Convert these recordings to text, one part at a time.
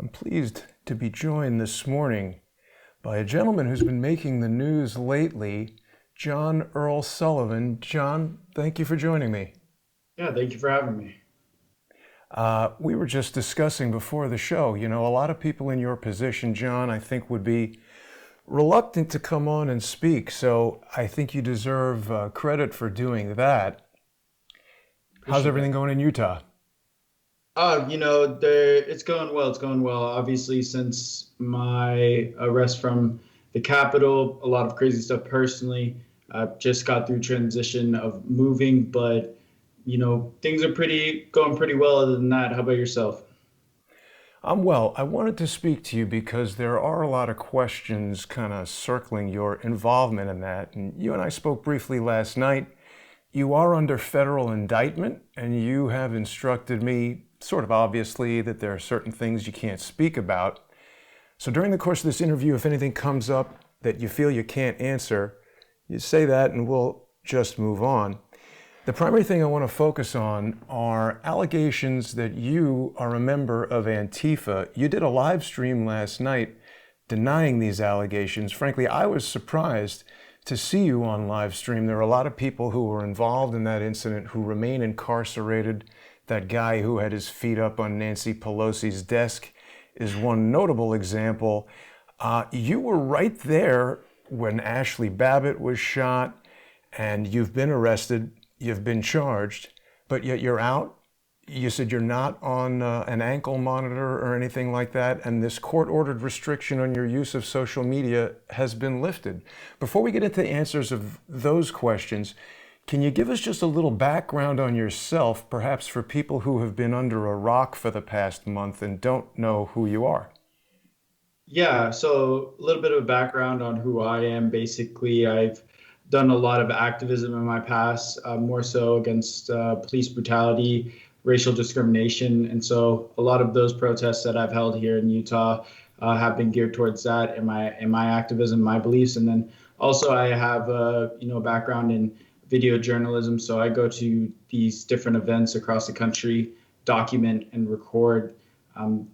I'm pleased to be joined this morning by a gentleman who's been making the news lately, John Earle Sullivan. John, thank you for joining me. Yeah, thank you for having me. We were just discussing before the show, a lot of people in your position, John, I think would be reluctant to come on and speak. So I think you deserve credit for doing that. How's Appreciate everything that. going in Utah? It's going well. It's going well. Obviously, since my arrest from the Capitol, a lot of crazy stuff personally. Just got through transition of moving, but things are pretty going pretty well. Other than that, how about yourself? I'm well. I wanted to speak to you because there are a lot of questions kind of circling your involvement in that. And you and I spoke briefly last night. You are under federal indictment, and you have instructed me, sort of obviously, that there are certain things you can't speak about. So during the course of this interview, if anything comes up that you feel you can't answer, you say that and we'll just move on. The primary thing I want to focus on are allegations that you are a member of Antifa. You did a live stream last night denying these allegations. Frankly, I was surprised to see you on live stream. There are a lot of people who were involved in that incident who remain incarcerated. That guy who had his feet up on Nancy Pelosi's desk is one notable example. You were right there when Ashley Babbitt was shot, and you've been arrested. You've been charged, but yet you're out. You said you're not on an ankle monitor or anything like that, and this court-ordered restriction on your use of social media has been lifted. Before we get into the answers of those questions, can you give us just a little background on yourself, perhaps for people who have been under a rock for the past month and don't know who you are? Yeah, so a little bit of a background on who I am. Basically, I've done a lot of activism in my past, more so against police brutality, racial discrimination. And so a lot of those protests that I've held here in Utah have been geared towards that in my activism, my beliefs. And then also I have a background in video journalism. So I go to these different events across the country, document and record. Um,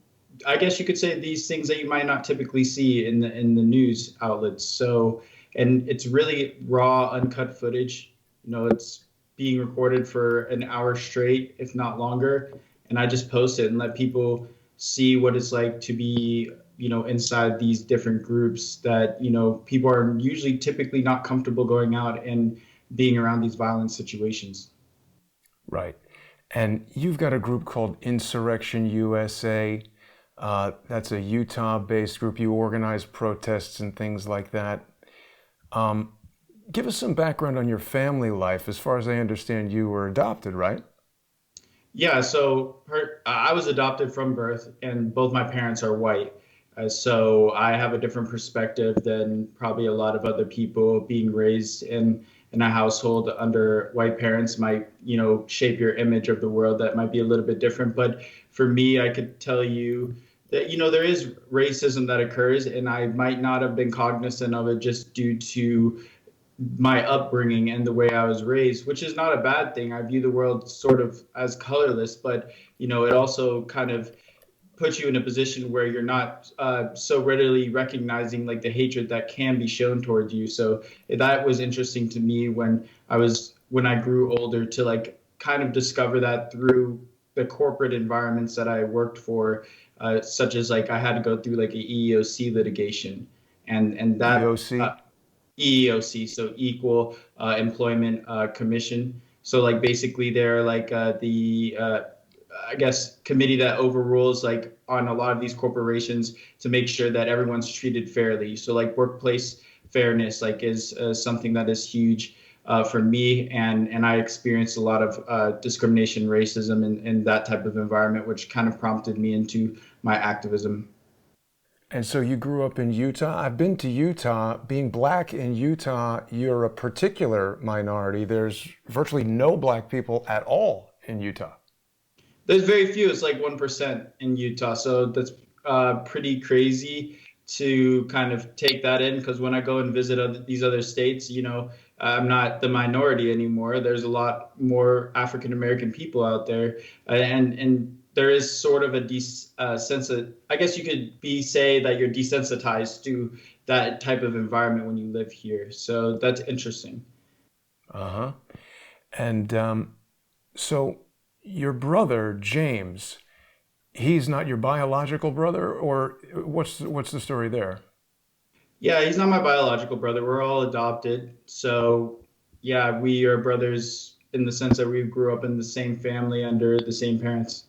I guess you could say these things that you might not typically see in the news outlets. So, and it's really raw, uncut footage. It's being recorded for an hour straight, if not longer. And I just post it and let people see what it's like to be, inside these different groups that, people are usually typically not comfortable going out and being around these violent situations. Right. And you've got a group called Insurrection USA. That's a Utah-based group. You organize protests and things like that. Um, Give us some background on your family life. As far as I understand, you were adopted, right? Yeah, so I was adopted from birth, and both my parents are white. So I have a different perspective than probably a lot of other people. Being raised in a household under white parents might, shape your image of the world that might be a little bit different. But for me, I could tell you that, there is racism that occurs, and I might not have been cognizant of it just due to my upbringing and the way I was raised, which is not a bad thing. I view the world sort of as colorless, but it also kind of puts you in a position where you're not so readily recognizing like the hatred that can be shown towards you. So that was interesting to me when I grew older to like kind of discover that through the corporate environments that I worked for, such as like I had to go through like a EEOC litigation, and that EOC? EEOC, so Equal Employment Commission. So like basically they're like the I guess committee that overrules like on a lot of these corporations to make sure that everyone's treated fairly. So like workplace fairness like is something that is huge for me, and I experienced a lot of discrimination, racism, in that type of environment, which kind of prompted me into my activism. And so you grew up in Utah. I've been to Utah. Being black in Utah, you're a particular minority. There's virtually no black people at all in Utah. There's very few. It's like 1% in Utah. So that's pretty crazy to kind of take that in because when I go and visit these other states, I'm not the minority anymore. There's a lot more African American people out there, and there is sort of a sense of, I guess you could be say that you're desensitized to that type of environment when you live here. So that's interesting. Uh-huh. And so your brother, James, he's not your biological brother, or what's the story there? Yeah, he's not my biological brother. We're all adopted. So yeah, we are brothers in the sense that we grew up in the same family under the same parents.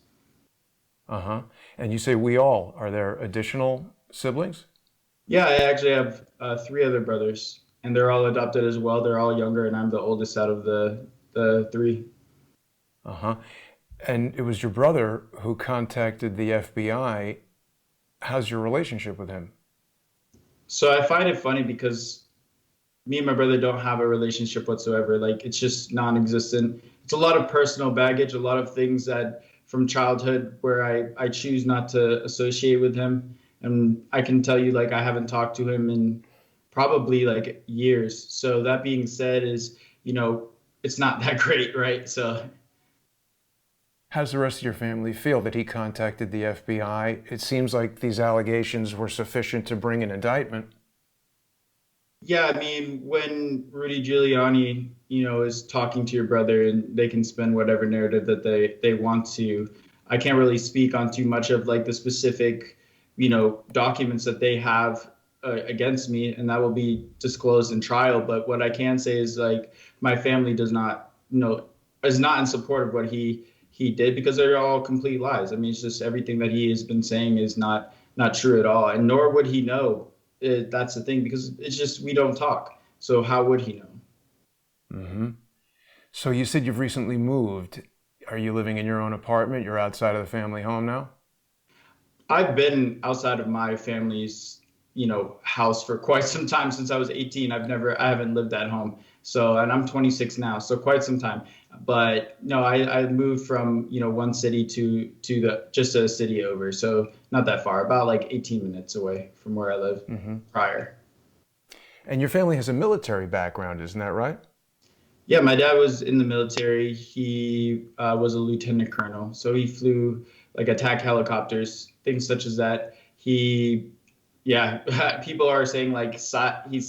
Uh-huh. And you say we all. Are there additional siblings? Yeah, I actually have three other brothers, and they're all adopted as well. They're all younger, and I'm the oldest out of the three. Uh-huh. And it was your brother who contacted the FBI. How's your relationship with him? So I find it funny because me and my brother don't have a relationship whatsoever. Like it's just non-existent. It's a lot of personal baggage, a lot of things that from childhood where I choose not to associate with him. And I can tell you like I haven't talked to him in probably like years. So that being said is, it's not that great, right? So How's the rest of your family feel that he contacted the FBI? It seems like these allegations were sufficient to bring an indictment. yeah, I mean, when Rudy Giuliani, is talking to your brother and they can spin whatever narrative that they want to, I can't really speak on too much of like the specific, documents that they have against me, and that will be disclosed in trial. But what I can say is like my family does not, is not in support of what he did because they're all complete lies. I mean, it's just everything that he has been saying is not true at all, and nor would he know. That's the thing because it's just we don't talk. So how would he know? Mm-hmm. So you said you've recently moved. Are you living in your own apartment? You're outside of the family home now? I've been outside of my family's, house for quite some time since I was 18. I haven't lived at home. So, and I'm 26 now, so quite some time. But no, I moved from, one city to the just a city over. So not that far, about like 18 minutes away from where I lived Mm-hmm. prior. And your family has a military background, isn't that right? Yeah, my dad was in the military. He was a lieutenant colonel, so he flew like attack helicopters, things such as that. Yeah, people are saying like he's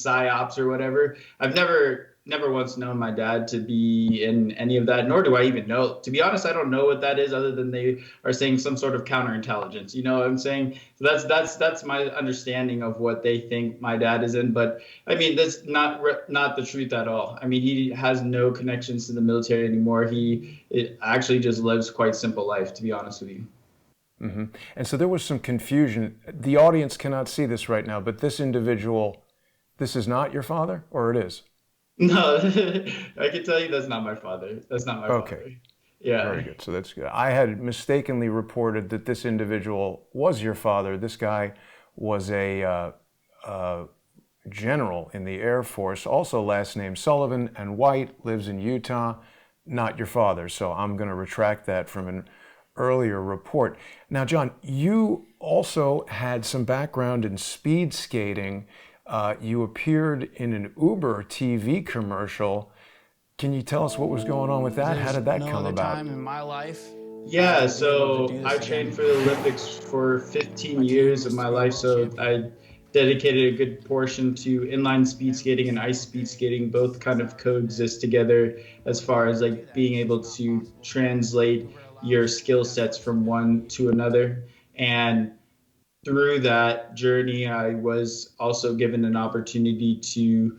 psyops or whatever. I've never once known my dad to be in any of that, nor do I even know. To be honest, I don't know what that is, other than they are saying some sort of counterintelligence. You know what I'm saying? So that's my understanding of what they think my dad is in. But I mean, that's not the truth at all. I mean, he has no connections to the military anymore. It actually just lives quite simple life, to be honest with you. Mm-hmm. And so there was some confusion. The audience cannot see this right now, but this individual, this is not your father, or it is? No, I can tell you that's not my father. That's not my Okay, father. Yeah. very good. So that's good. I had mistakenly reported that this individual was your father. This guy was a general in the Air Force, also last name Sullivan and white, lives in Utah, not your father. So I'm going to retract that from an earlier report. Now, John, you also had some background in speed skating. You appeared in an Uber TV commercial. Can you tell us what was going on with that? How There's did that no come other about? time in my life Yeah, I'd be able to so do I this trained again. for the Olympics for 15 My dream years of was my to be a life. world So champion. I dedicated a good portion to inline speed skating and ice speed skating. Both kind of coexist together as far as like being able to translate your skill sets from one to another. And through that journey, I was also given an opportunity to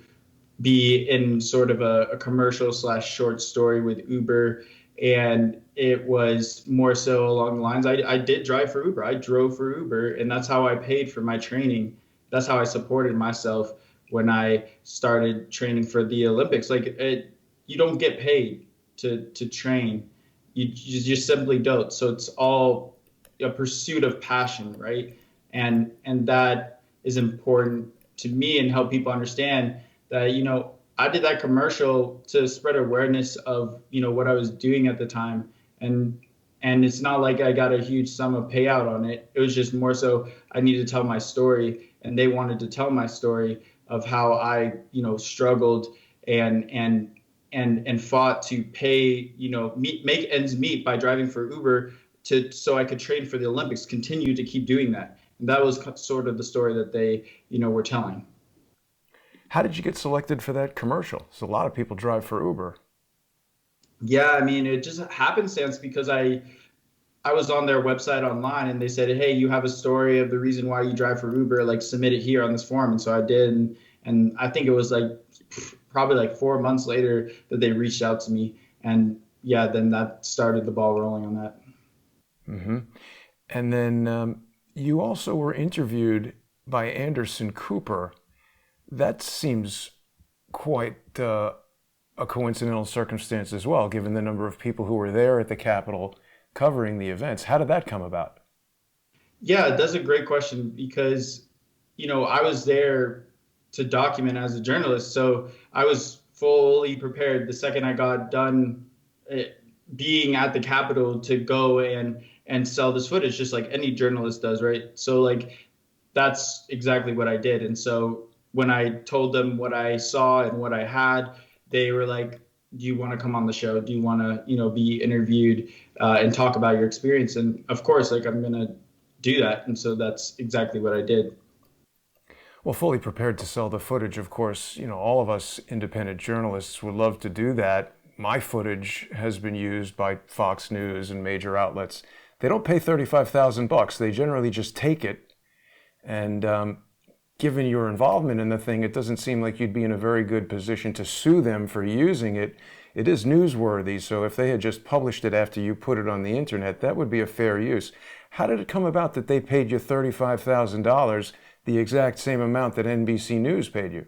be in sort of a commercial slash short story with Uber. And it was more so along the lines I did drive for Uber. I drove for Uber, and that's how I paid for my training. That's how I supported myself when I started training for the Olympics. You don't get paid to train. You just simply don't. So it's all a pursuit of passion, right? And that is important to me and help people understand that I did that commercial to spread awareness of what I was doing at the time, and it's not like I got a huge sum of payout on it. It was just more so I needed to tell my story, and they wanted to tell my story of how I struggled and fought to pay make ends meet by driving for Uber to so I could train for the Olympics, continue to keep doing that. And that was sort of the story that they, were telling. How did you get selected for that commercial? So a lot of people drive for Uber. Yeah, I mean, it just happenstance because I was on their website online and they said, "Hey, you have a story of the reason why you drive for Uber, like submit it here on this form." And so I did, and I think it was like probably like 4 months later that they reached out to me, and yeah, then that started the ball rolling on that. Hmm. And then you also were interviewed by Anderson Cooper. That seems quite a coincidental circumstance as well, given the number of people who were there at the Capitol covering the events. How did that come about? Yeah, that's a great question because, I was there to document as a journalist. So I was fully prepared the second I got done eh, being at the Capitol to go and sell this footage, just like any journalist does, right? So like that's exactly what I did. And so when I told them what I saw and what I had, they were like, "Do you want to come on the show? Do you want to, be interviewed and talk about your experience?" And of course, like I'm gonna do that. And so that's exactly what I did. Well, fully prepared to sell the footage, of course, all of us independent journalists would love to do that. My footage has been used by Fox News and major outlets. They don't pay 35,000 bucks. They generally just take it. And given your involvement in the thing, it doesn't seem like you'd be in a very good position to sue them for using it. It is newsworthy, so if they had just published it after you put it on the internet, that would be a fair use. How did it come about that they paid you $35,000, the exact same amount that NBC News paid you?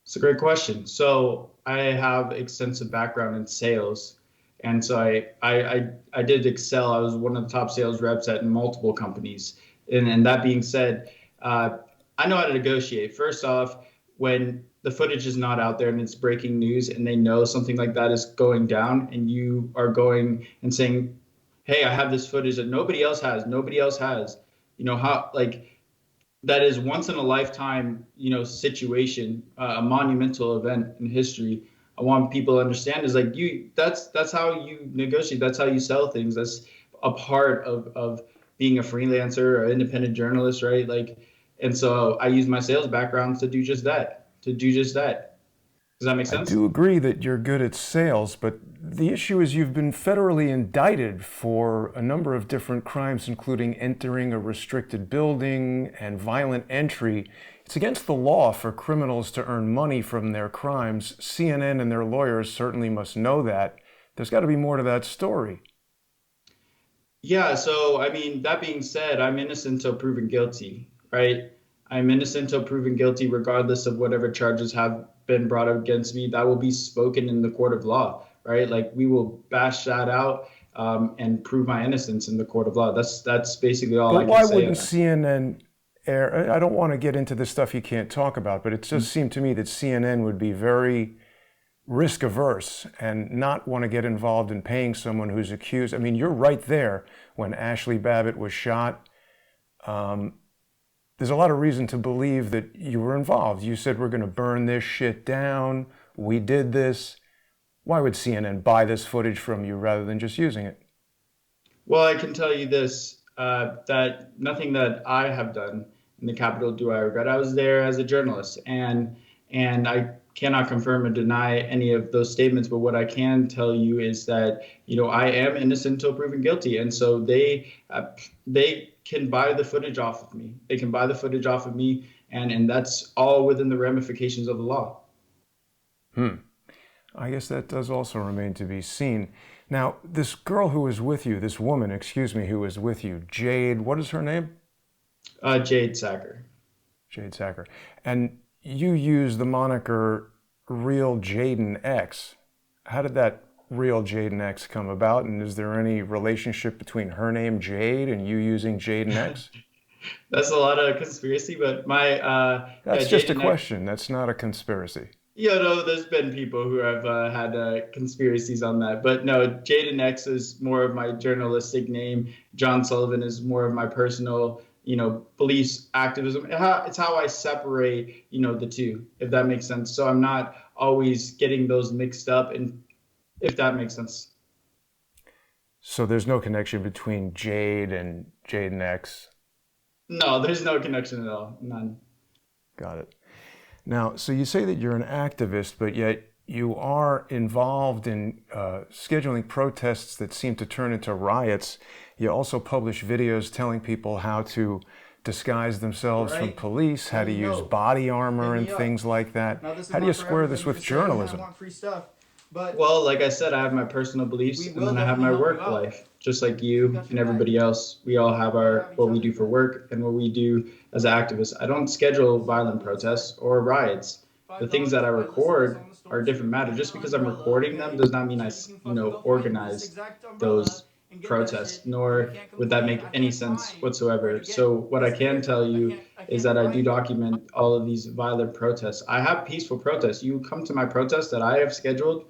It's a great question. So I have extensive background in sales. And so I did excel. I was one of the top sales reps at multiple companies. And that being said, uh, I know how to negotiate. First off, when the footage is not out there and it's breaking news and they know something like that is going down and you are going and saying, "Hey, I have this footage that nobody else has," how like that is once in a lifetime, situation, a monumental event in history. I want people to understand is like that's how you negotiate. That's how you sell things. That's a part of being a freelancer or independent journalist, right? Like, and so I use my sales background to do just that, Does that make I sense? do agree that you're good at sales, but the issue is you've been federally indicted for a number of different crimes, including entering a restricted building and violent entry. It's against the law for criminals to earn money from their crimes. CNN and their lawyers certainly must know that. There's got to be more to that story. Yeah, so I mean, that being said, I'm innocent until proven guilty, right? I'm innocent until proven guilty, regardless of whatever charges have been brought against me. That will be spoken in the court of law, right? Like we will bash that out and prove my innocence in the court of law. That's basically all But I can why say. wouldn't CNN air? I don't want to get into the stuff you can't talk about, but it just seemed to me that CNN would be very risk averse and not want to get involved in paying someone who's accused. I mean, you're right there when Ashley Babbitt was shot. Um, there's a lot of reason to believe that you were involved. You said, "We're going to burn this shit down. We did this." Why would CNN buy this footage from you rather than just using it? Well, I can tell you this, that nothing that I have done in the Capitol do I regret. I was there as a journalist, and I cannot confirm or deny any of those statements. But what I can tell you is that I am innocent until proven guilty, and so they can buy the footage off of me. They can buy the footage off of me, and that's all within the ramifications of the law. Hmm. I guess that does also remain to be seen. Now, this girl who was with you, this woman, excuse me, who was with you, Jade, what is her name? Jade Sacker. Jade Sacker. And you use the moniker Real Jaden X. How did that Real Jaden X come about? And is there any relationship between her name Jade and you using Jaden X? That's a lot of conspiracy, but my yeah, That's just a Jade and question. That's not a conspiracy. Yeah, no, there's been people who have had conspiracies on that. But no, Jaden X is more of my journalistic name. John Sullivan is more of my personal, beliefs, activism. It's how I separate, the two, if that makes sense. So I'm not always getting those mixed up, and if that makes sense. So there's no connection between Jade and Jaden X. No, there's no connection at all. None. Got it. Now, so you say that you're an activist, but yet you are involved in scheduling protests that seem to turn into riots. You also publish videos telling people how to disguise themselves from Right. police, how to Hit me use up. body armor Hit and me up. things like that. Now this is How do you not for square this everybody with to say, "Yeah, I journalism? want free stuff," but Well, like I said, I have my personal beliefs we and will then I have definitely my help you work out. life, just like We you got and your back. everybody else. We all have We our have each what we do other's for back. work and what we do as activists. I don't schedule violent protests or riots. The things $5 that I if I list this record on the are store, a so you different can matter. get Just your because I'm umbrella, recording them okay? does not mean So I, you can fucking go find this organize exact umbrella those and get that protests, shit, and you nor can't would that complain. make I any can't sense find where whatsoever. to get So what I this can gear. tell you I is can't that I do find. document all of these violent protests. I have peaceful protests. You come to my protests that I have scheduled,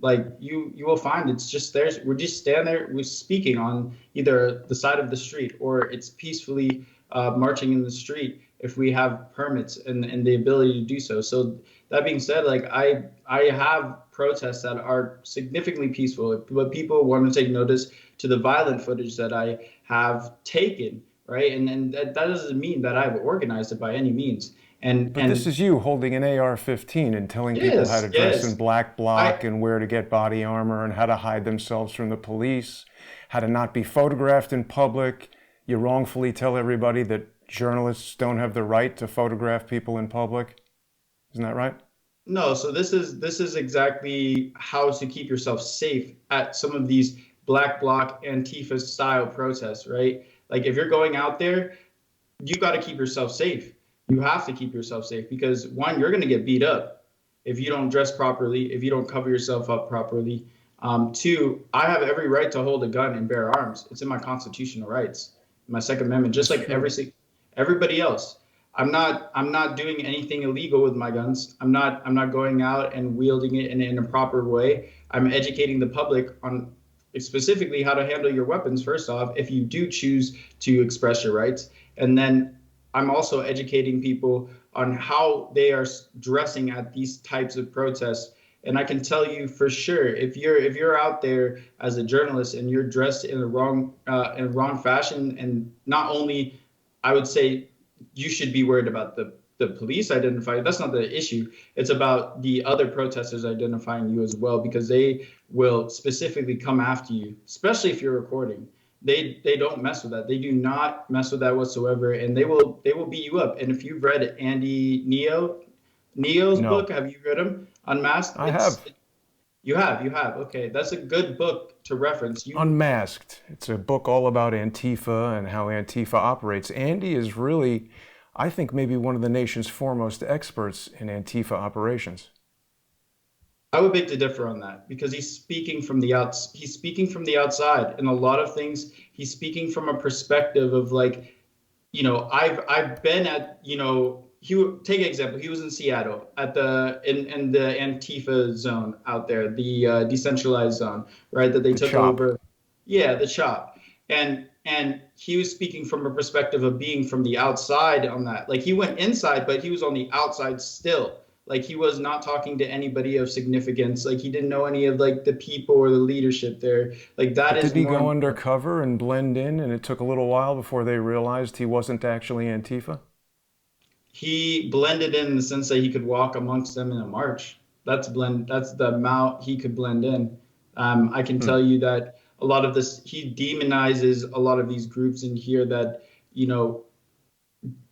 like you will find it's just there. We're just standing there, we're speaking on either the side of the street or it's peacefully marching in the street if we have permits and the ability to do so. So that being said, like I have protests that are significantly peaceful, but people want to take notice to the violent footage that I have taken, right? And that doesn't mean that I've organized it by any means. But this And is you holding an AR-15 and telling people how to yes, dress in yes. black bloc I and where to get body armor and how to hide themselves from the police, how to not be photographed in public. You wrongfully tell everybody that journalists don't have the right to photograph people in public. Isn't that right? No, so this is exactly how to keep yourself safe at some of these black bloc Antifa style protests, right? Like if you're going out there, you got to keep yourself safe. You have to keep yourself safe because one, you're going to get beat up if you don't dress properly, if you don't cover yourself up properly. Two, I have every right to hold a gun and bear arms. It's in my constitutional rights, my Second Amendment, just That's like true. everybody else. I'm not doing anything illegal with my guns. I'm not going out and wielding it in a proper way. I'm educating the public on specifically how to handle your weapons first off if you do choose to express your rights. And then I'm also educating people on how they are dressing at these types of protests. And I can tell you for sure, if you're out there as a journalist and you're dressed in the wrong fashion, and not only, I would say you should be worried about the police identifying. That's not the issue. It's about the other protesters identifying you as well, because they will specifically come after you, especially if you're recording. They don't mess with that. They do not mess with that whatsoever, and they will beat you up. And if you've read Andy Neo's book, No, have you read him Unmasked? I It's have. you have. Okay, that's a good book to reference. You Unmasked. It's a book all about Antifa and how Antifa operates. Andy is really, I think, maybe one of the nation's foremost experts in Antifa operations. I would beg to differ on that because he's speaking from the outside, and a lot of things he's speaking from a perspective of, like, I've been at, take an example. He was in Seattle at in the Antifa zone out there, the decentralized zone, right, that they The took chop. over. Yeah, the shop. And he was speaking from a perspective of being from the outside on that. Like he went inside, but he was on the outside still. Like he was not talking to anybody of significance. Like he didn't know any of, like, the people or the leadership there. Like that But is did he more go important. undercover and blend in, and it took a little while before they realized he wasn't actually Antifa? He blended in the sense that he could walk amongst them in a march. That's the amount he could blend in. I can Hmm. tell you that a lot of this, he demonizes a lot of these groups in here that, you know,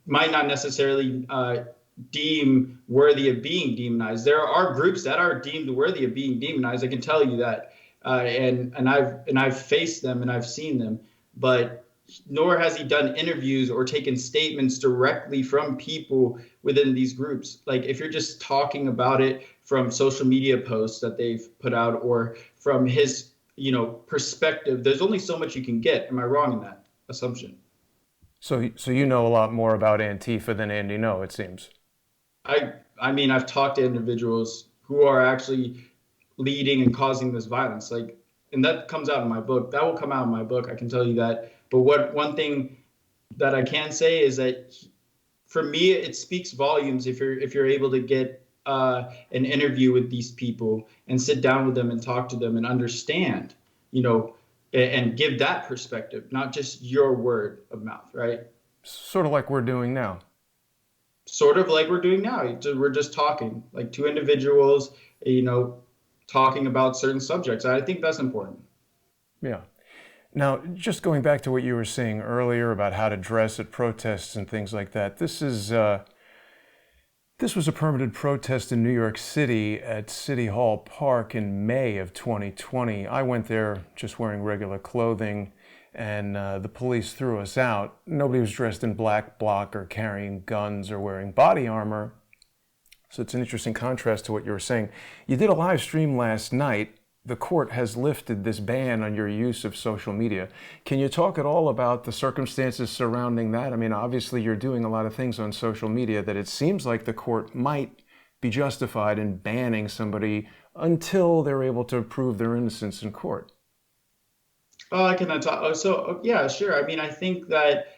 might not necessarily deem worthy of being demonized. There are groups that are deemed worthy of being demonized. I can tell you that, and I've faced them and I've seen them, but nor has he done interviews or taken statements directly from people within these groups. Like if you're just talking about it from social media posts that they've put out or from his, perspective, there's only so much you can get. Am I wrong in that assumption? So you know a lot more about Antifa than Andy know, it seems. I mean, I've talked to individuals who are actually leading and causing this violence. Like, and that comes out in my book. That will come out in my book. I can tell you that. But what one thing that I can say is that for me, it speaks volumes if you're able to get an interview with these people and sit down with them and talk to them and understand, you know, and give that perspective, not just your word of mouth, right? Sort of like we're doing now. Sort of like we're doing now. We're just talking, like two individuals, talking about certain subjects. I think that's important. Yeah. Now, just going back to what you were saying earlier about how to dress at protests and things like that, this was a permitted protest in New York City at City Hall Park in May of 2020. I went there just wearing regular clothing, and the police threw us out. Nobody was dressed in black bloc or carrying guns or wearing body armor. So it's an interesting contrast to what you were saying. You did a live stream last night. The court has lifted this ban on your use of social media. Can you talk at all about the circumstances surrounding that? I mean, obviously you're doing a lot of things on social media that it seems like the court might be justified in banning somebody until they're able to prove their innocence in court. Oh, I cannot talk. Oh, yeah, sure. I mean, I think that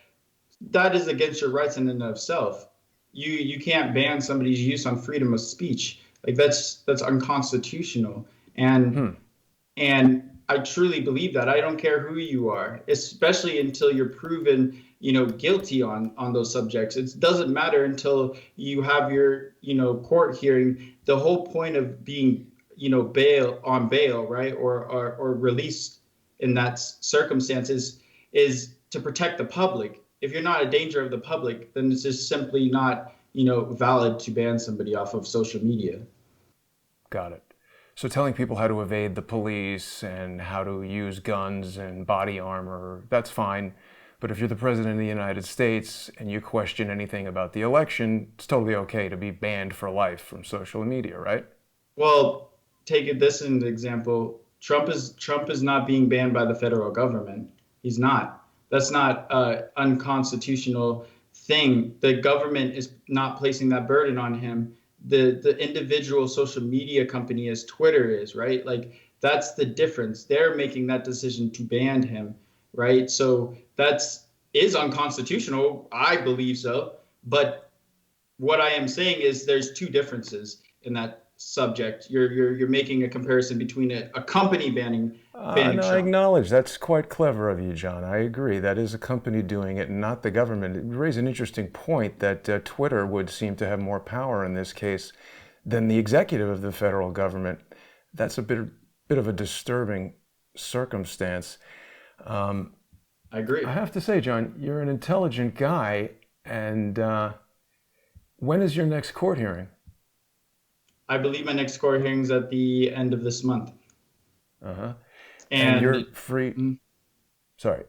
is against your rights in and of self. You can't ban somebody's use on freedom of speech. Like that's unconstitutional. And I truly believe that. I don't care who you are, especially until you're proven, guilty on those subjects. It doesn't matter until you have your, court hearing. The whole point of being, bail, right, or released in that circumstances is to protect the public. If you're not a danger of the public, then it's just simply not, valid to ban somebody off of social media. Got it. So telling people how to evade the police and how to use guns and body armor, that's fine. But if you're the president of the United States and you question anything about the election, it's totally okay to be banned for life from social media, right? Well, take this as an example. Trump is not being banned by the federal government. He's not. That's not an unconstitutional thing. The government is not placing that burden on him. The individual social media company as Twitter is, right? Like that's the difference. They're making that decision to ban him, right? So is unconstitutional. I believe so. But what I am saying is there's two differences in that subject. You're making a comparison between a company banning No, Trump. I acknowledge that's quite clever of you, John. I agree. That is a company doing it, not the government. It raised an interesting point that Twitter would seem to have more power in this case than the executive of the federal government. That's a bit of a disturbing circumstance. I agree. I have to say, John, you're an intelligent guy. And when is your next court hearing? I believe my next court hearing's at the end of this month. Uh-huh. And you're free. Sorry.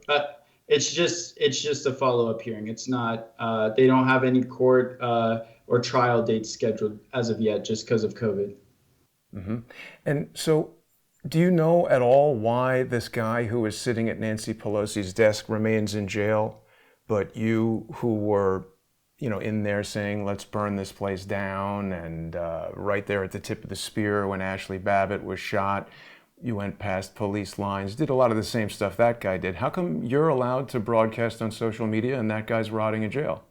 It's just a follow-up hearing. It's not. They don't have any court or trial dates scheduled as of yet, just because of COVID. Mm-hmm. And so, do you know at all why this guy who was sitting at Nancy Pelosi's desk remains in jail, but you who were, in there saying, let's burn this place down, and right there at the tip of the spear when Ashley Babbitt was shot, you went past police lines, did a lot of the same stuff that guy did. How come you're allowed to broadcast on social media and that guy's rotting in jail?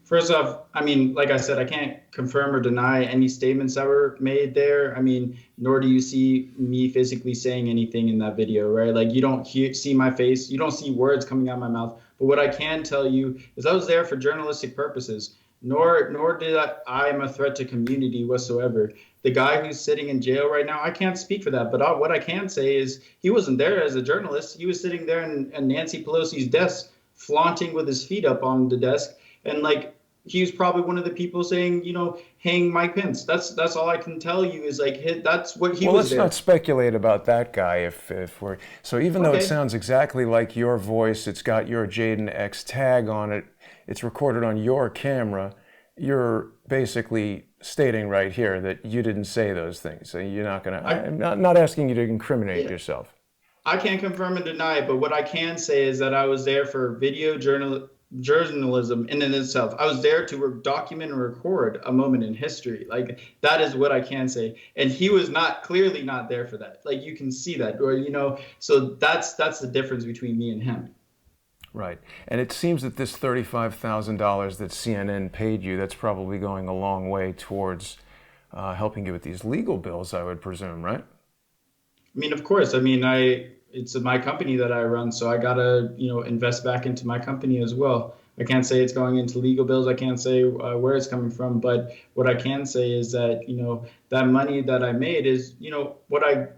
First off, I mean, like I said, I can't confirm or deny any statements that were made there. I mean, nor do you see me physically saying anything in that video, right? Like you don't see my face, you don't see words coming out of my mouth. But what I can tell you is I was there for journalistic purposes. Nor did I am a threat to community whatsoever. The guy who's sitting in jail right now, I can't speak for that. But what I can say is he wasn't there as a journalist. He was sitting there in Nancy Pelosi's desk, flaunting with his feet up on the desk, and like he was probably one of the people saying, hang Mike Pence. That's all I can tell you is like that's what he was. Well, let's there. not speculate about that guy. If we're so, even though it sounds exactly like your voice, it's got your Jaden X tag on it. It's recorded on your camera. You're basically stating right here that you didn't say those things. So you're not going to. I'm not asking you to incriminate yourself. I can't confirm and deny it, but what I can say is that I was there for video journalism in and itself. I was there to document and record a moment in history. Like that is what I can say. And he was clearly not there for that. Like you can see that, or so that's the difference between me and him. Right. And it seems that this $35,000 that CNN paid you, that's probably going a long way towards helping you with these legal bills, I would presume, right? I mean, of course. I mean, I it's my company that I run, so I gotta, invest back into my company as well. I can't say it's going into legal bills. I can't say where it's coming from, but what I can say is that, that money that I made is, what I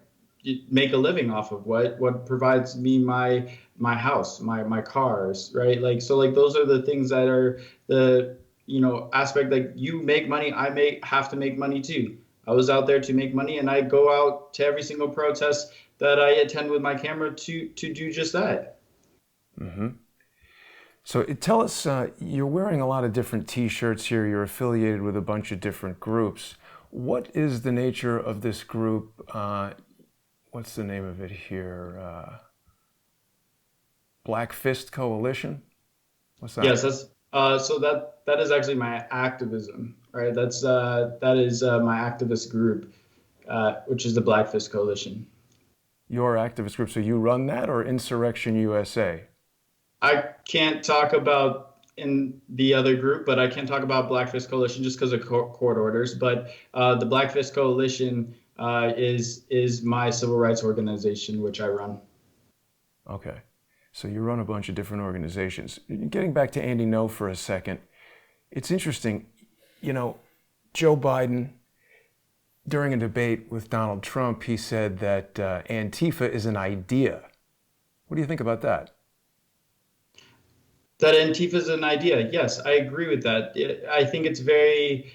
make a living off of, what provides me my house, my cars, right? Like, so like those are the things that are the, aspect. Like, you make money, I may have to make money too. I was out there to make money, and I go out to every single protest that I attend with my camera to do just that. Hmm. So tell us, you're wearing a lot of different T-shirts here. You're affiliated with a bunch of different groups. What is the nature of this group? What's the name of it here? Black Fist Coalition? What's that? Yes, that's so that is actually my activism, right? That is my activist group, which is the Black Fist Coalition. Your activist group. So you run that, or Insurrection USA? I can't talk about in the other group, but I can talk about Black Fist Coalition just because of court orders. But the Black Fist Coalition is my civil rights organization, which I run. Okay. So you run a bunch of different organizations. Getting back to Andy No for a second, it's interesting. You know, Joe Biden, during a debate with Donald Trump, he said that Antifa is an idea. What do you think about that? That Antifa is an idea. Yes, I agree with that. I think it's very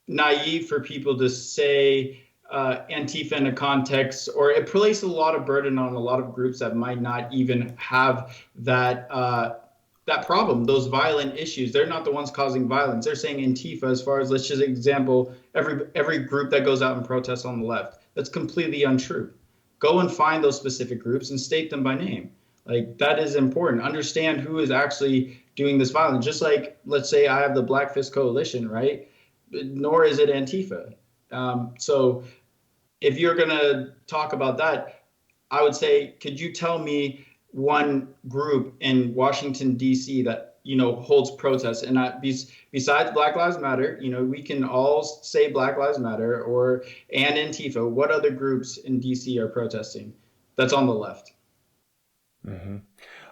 naive for people to say Antifa in a context, or it places a lot of burden on a lot of groups that might not even have that problem, those violent issues. They're not the ones causing violence. They're saying Antifa, as far as, let's just example, every group that goes out and protests on the left. That's completely untrue. Go and find those specific groups and state them by name. Like, that is important. Understand who is actually doing this violence. Just like, let's say I have the Black Fist Coalition, right? Nor is it Antifa. So if you're going to talk about that, I would say, could you tell me one group in Washington, D.C. that, holds protests? And besides Black Lives Matter, we can all say Black Lives Matter and Antifa. What other groups in D.C. are protesting that's on the left? Hmm.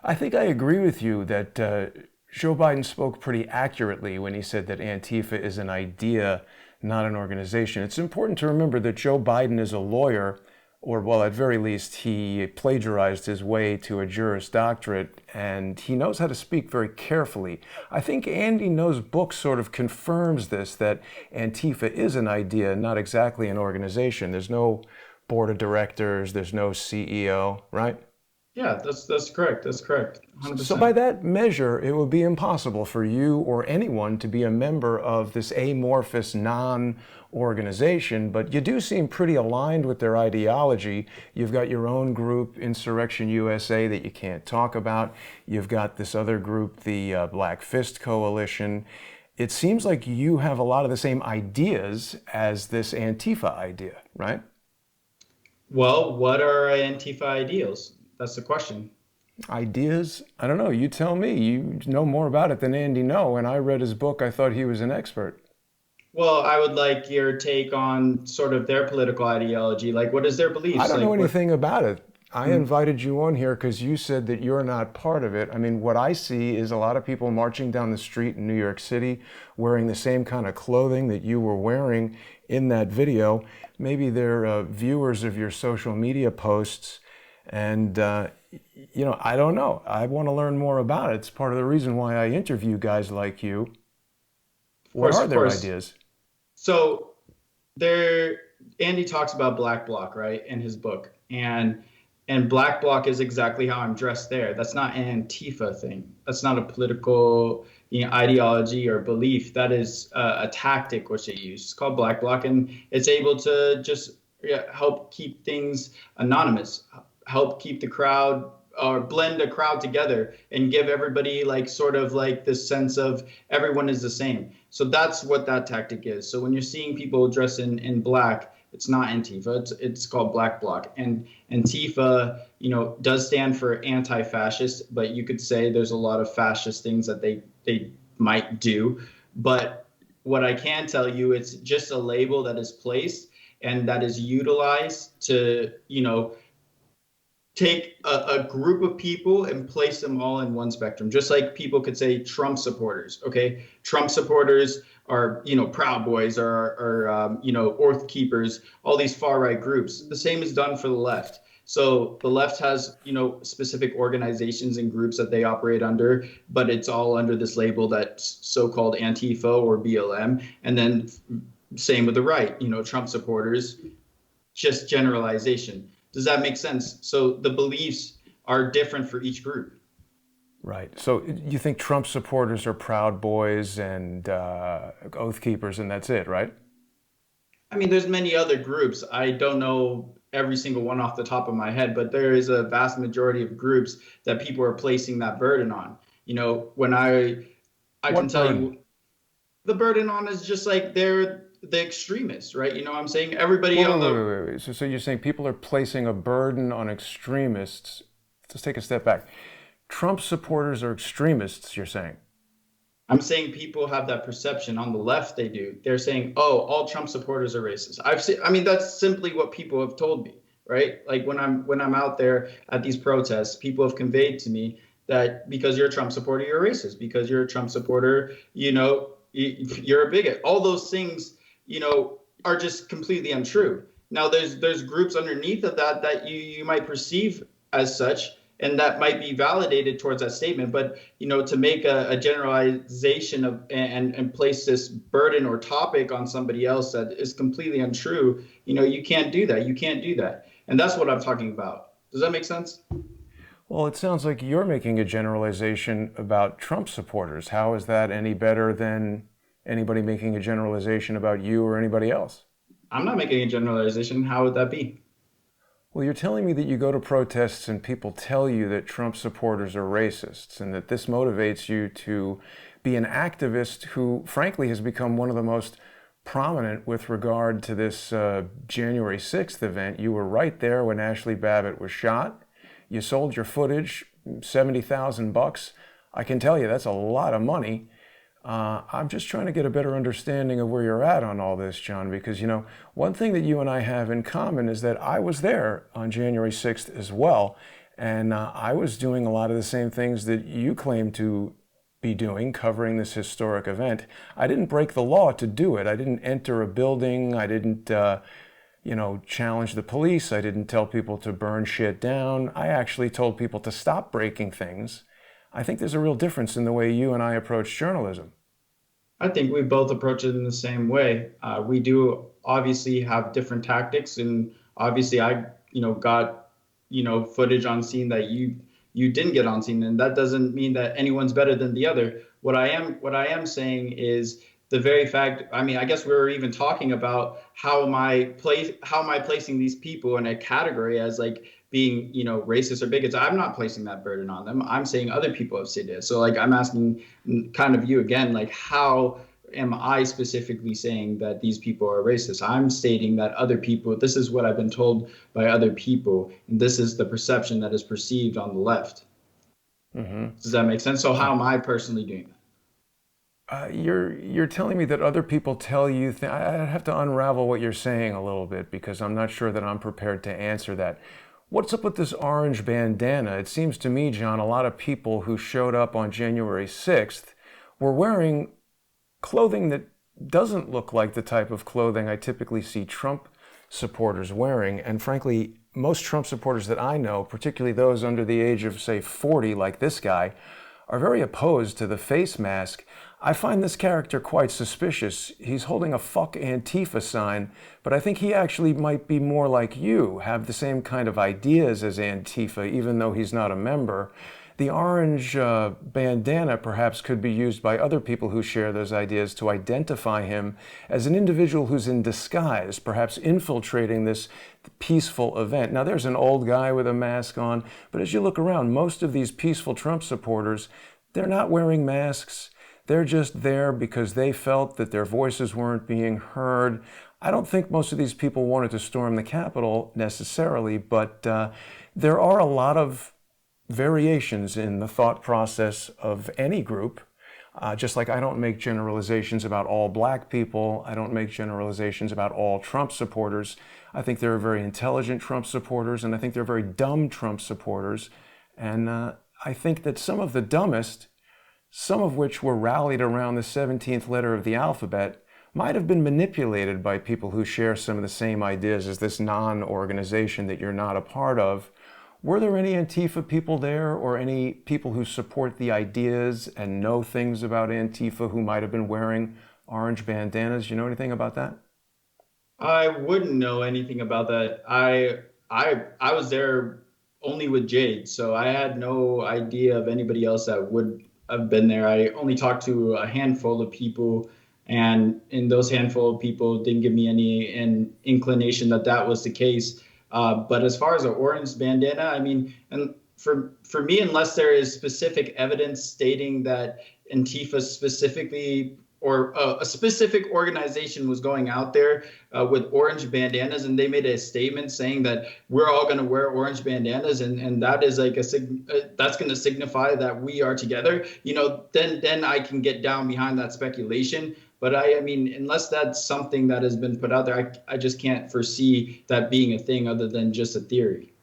I think I agree with you that Joe Biden spoke pretty accurately when he said that Antifa is an idea, not an organization. It's important to remember that Joe Biden is a lawyer, or, well, at very least, he plagiarized his way to a Juris Doctorate, and he knows how to speak very carefully. I think Andy No's book sort of confirms this, that Antifa is an idea, not exactly an organization. There's no board of directors, there's no CEO, right? Yeah, that's correct. That's correct. So by 100%. that measure, it would be impossible for you or anyone to be a member of this amorphous non-organization, but you do seem pretty aligned with their ideology. You've got your own group, Insurrection USA, that you can't talk about. You've got this other group, the Black Fist Coalition. It seems like you have a lot of the same ideas as this Antifa idea, right? Well, what are Antifa ideals? That's the question. Ideas? I don't know. You tell me. You know more about it than Andy No. When I read his book, I thought he was an expert. Well, I would like your take on sort of their political ideology. Like, what is their I beliefs? don't know Like, what? anything about it. I Hmm. invited you on here because you said that you're not part of it. I mean, what I see is a lot of people marching down the street in New York City wearing the same kind of clothing that you were wearing in that video. Maybe they're viewers of your social media posts. And, I don't know. I want to learn more about it. It's part of the reason why I interview guys like you. Of What course, are of their course. ideas? So there, Andy talks about Black Bloc, right, in his book, and Black Bloc is exactly how I'm dressed there. That's not an Antifa thing. That's not a political, ideology or belief. That is a tactic which they use. It's called Black Bloc, and it's able to just, yeah, help keep things anonymous, help keep the crowd, or blend a crowd together and give everybody like sort of like this sense of everyone is the same. So that's what that tactic is. So when you're seeing people dress in black, it's not Antifa. It's called Black Bloc. And Antifa, does stand for anti-fascist, but you could say there's a lot of fascist things that they might do. But what I can tell you, it's just a label that is placed and that is utilized to, take a group of people and place them all in one spectrum. Just like people could say Trump supporters. Okay, Trump supporters are, Proud Boys, or Oath Keepers, all these far right groups. The same is done for the left. So the left has, specific organizations and groups that they operate under, but it's all under this label that's so-called Antifa or BLM. And then same with the right, Trump supporters, just generalization. Does that make sense? So the beliefs are different for each group. Right. So you think Trump supporters are Proud Boys and Oath Keepers, and that's it, right? I mean, there's many other groups. I don't know every single one off the top of my head, but there is a vast majority of groups that people are placing that burden on. When I can tell you, the burden on is just like they're the extremists, right? I'm saying everybody on the. Wait. So you're saying people are placing a burden on extremists. Let's take a step back. Trump supporters are extremists, you're saying? I'm saying people have that perception. On the left, they do. They're saying, "Oh, all Trump supporters are racist." I mean, that's simply what people have told me, right? Like when I'm out there at these protests, people have conveyed to me that because you're a Trump supporter, you're a racist. Because you're a Trump supporter, you're a bigot. All those things, are just completely untrue. Now, there's groups underneath of that you might perceive as such, and that might be validated towards that statement. But, to make a generalization of and place this burden or topic on somebody else that is completely untrue, you can't do that. You can't do that. And that's what I'm talking about. Does that make sense? Well, it sounds like you're making a generalization about Trump supporters. How is that any better than anybody making a generalization about you or anybody else? I'm not making a generalization. How would that be? Well, you're telling me that you go to protests and people tell you that Trump supporters are racists and that this motivates you to be an activist who, frankly, has become one of the most prominent with regard to this January 6th event. You were right there when Ashley Babbitt was shot. You sold your footage, $70,000. I can tell you that's a lot of money. I'm just trying to get a better understanding of where you're at on all this, John, because, one thing that you and I have in common is that I was there on January 6th as well, and I was doing a lot of the same things that you claim to be doing, covering this historic event. I didn't break the law to do it. I didn't enter a building. I didn't, challenge the police. I didn't tell people to burn shit down. I actually told people to stop breaking things. I think there's a real difference in the way you and I approach journalism. I think we both approach it in the same way. We do obviously have different tactics, and obviously I, got, footage on scene that you didn't get on scene, and that doesn't mean that anyone's better than the other. What I am saying is the very fact. I mean, I guess we were even talking about how am I placing these people in a category as like being, racist or bigots. I'm not placing that burden on them. I'm saying other people have said it. So like, I'm asking kind of you again, like, how am I specifically saying that these people are racist? I'm stating that other people, this is what I've been told by other people, and this is the perception that is perceived on the left. Mm-hmm. Does that make sense? So how am I personally doing that? You're telling me that other people tell you, I have to unravel what you're saying a little bit because I'm not sure that I'm prepared to answer that. What's up with this orange bandana? It seems to me, John, a lot of people who showed up on January 6th were wearing clothing that doesn't look like the type of clothing I typically see Trump supporters wearing. And frankly, most Trump supporters that I know, particularly those under the age of, say, 40, like this guy, are very opposed to the face mask. I find this character quite suspicious. He's holding a "fuck Antifa" sign, but I think he actually might be more like you, have the same kind of ideas as Antifa, even though he's not a member. The orange bandana perhaps could be used by other people who share those ideas to identify him as an individual who's in disguise, perhaps infiltrating this peaceful event. Now, there's an old guy with a mask on, but as you look around, most of these peaceful Trump supporters, they're not wearing masks. They're just there because they felt that their voices weren't being heard. I don't think most of these people wanted to storm the Capitol necessarily, but there are a lot of variations in the thought process of any group. Just like I don't make generalizations about all black people, I don't make generalizations about all Trump supporters. I think there are very intelligent Trump supporters, and I think there are very dumb Trump supporters. And I think that some of the dumbest, some of which were rallied around the 17th letter of the alphabet, might have been manipulated by people who share some of the same ideas as this non-organization that you're not a part of. Were there any Antifa people there, or any people who support the ideas and know things about Antifa who might have been wearing orange bandanas? You know anything about that? I wouldn't know anything about that. I was there only with Jade, so I had no idea of anybody else that would have been there. I only talked to a handful of people, and in those handful of people didn't give me any inclination that that was the case. But as far as an orange bandana, I mean, and for me, unless there is specific evidence stating that Antifa specifically or a specific organization was going out there with orange bandanas, and they made a statement saying that we're all going to wear orange bandanas, and that is like that's going to signify that we are together. You know, then I can get down behind that speculation. But I mean, unless that's something that has been put out there, I just can't foresee that being a thing other than just a theory.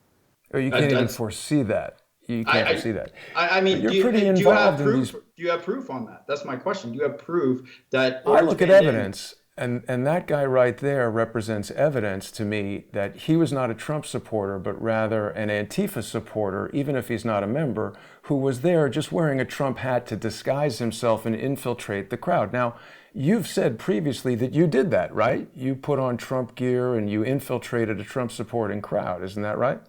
Or you can't even foresee that. You can't foresee that. I mean, you're pretty involved in these. Do you have proof on that? That's my question. Do you have proof that I look at evidence, and that guy right there represents evidence to me that he was not a Trump supporter, but rather an Antifa supporter, even if he's not a member, who was there just wearing a Trump hat to disguise himself and infiltrate the crowd. Now, you've said previously that you did that, right? You put on Trump gear and you infiltrated a Trump supporting crowd. Isn't that right?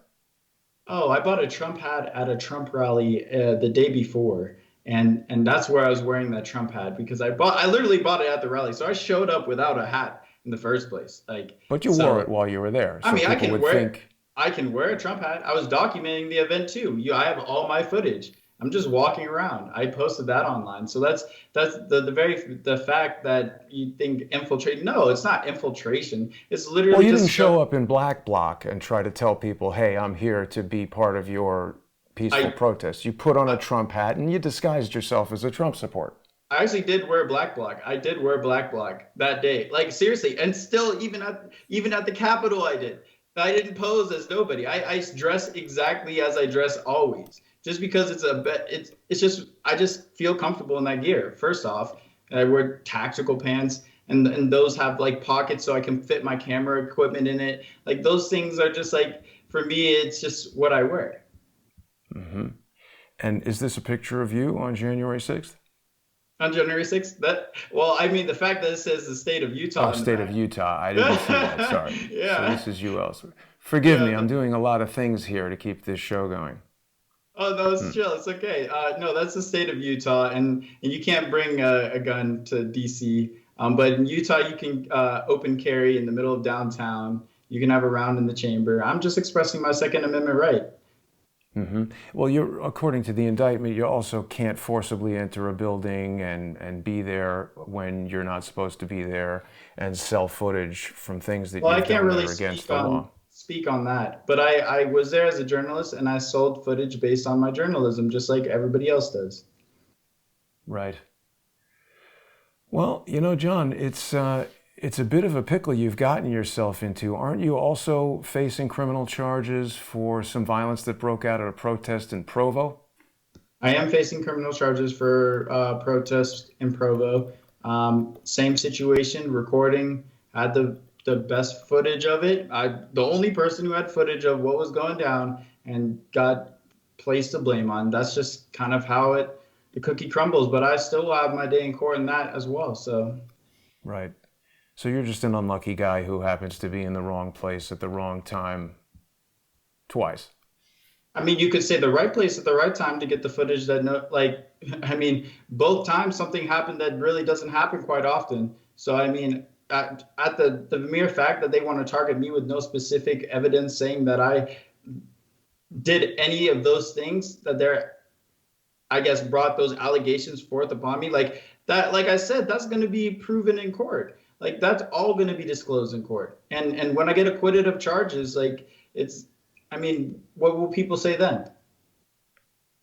Oh, I bought a Trump hat at a Trump rally the day before, and that's where I was wearing that Trump hat because I literally bought it at the rally, so I showed up without a hat in the first place. Like, but you wore it while you were there. So I mean, think... I can wear a Trump hat. I was documenting the event too. I have all my footage. I'm just walking around. I posted that online. So that's the fact that you think infiltrate. No, it's not infiltration. It's literally. Well, you didn't show up in black bloc and try to tell people, "Hey, I'm here to be part of your peaceful protest." You put on a Trump hat and you disguised yourself as a Trump supporter. I actually did wear black bloc. I did wear black bloc that day. Like seriously, and still even at the Capitol, I did. I didn't pose as nobody. I dress exactly as I dress always. Just because it's just I just feel comfortable in that gear. First off, I wear tactical pants, and those have like pockets so I can fit my camera equipment in it. Like those things are just like for me, it's just what I wear. Mm-hmm. And is this a picture of you on January 6th? On January 6th? Well, I mean the fact that it says the state of Utah. Oh, state of Utah. I didn't see that. Sorry. Yeah. So this is you elsewhere. Forgive me. I'm doing a lot of things here to keep this show going. Oh, no, it's chill. It's okay. No, that's the state of Utah, and you can't bring a gun to D.C. But in Utah, you can open carry in the middle of downtown. You can have a round in the chamber. I'm just expressing my Second Amendment right. Mm-hmm. Well, according to the indictment, you also can't forcibly enter a building and be there when you're not supposed to be there and sell footage from things that you've done that are against the law. Speak on that, but I was there as a journalist and I sold footage based on my journalism, just like everybody else does. Right. Well, John, it's a bit of a pickle you've gotten yourself into. Aren't you also facing criminal charges for some violence that broke out at a protest in Provo? I am facing criminal charges for protest in Provo. Same situation, recording, had the best footage of it. The only person who had footage of what was going down and got placed to blame on. That's just kind of how the cookie crumbles. But I still will have my day in court in that as well. So, right. So you're just an unlucky guy who happens to be in the wrong place at the wrong time twice. I mean, you could say the right place at the right time to get the footage both times something happened that really doesn't happen quite often. So, I mean, at the mere fact that they want to target me with no specific evidence saying that I did any of those things that I guess brought those allegations forth upon me, like that, like I said, that's going to be proven in court. Like that's all going to be disclosed in court. And when I get acquitted of charges, like what will people say then?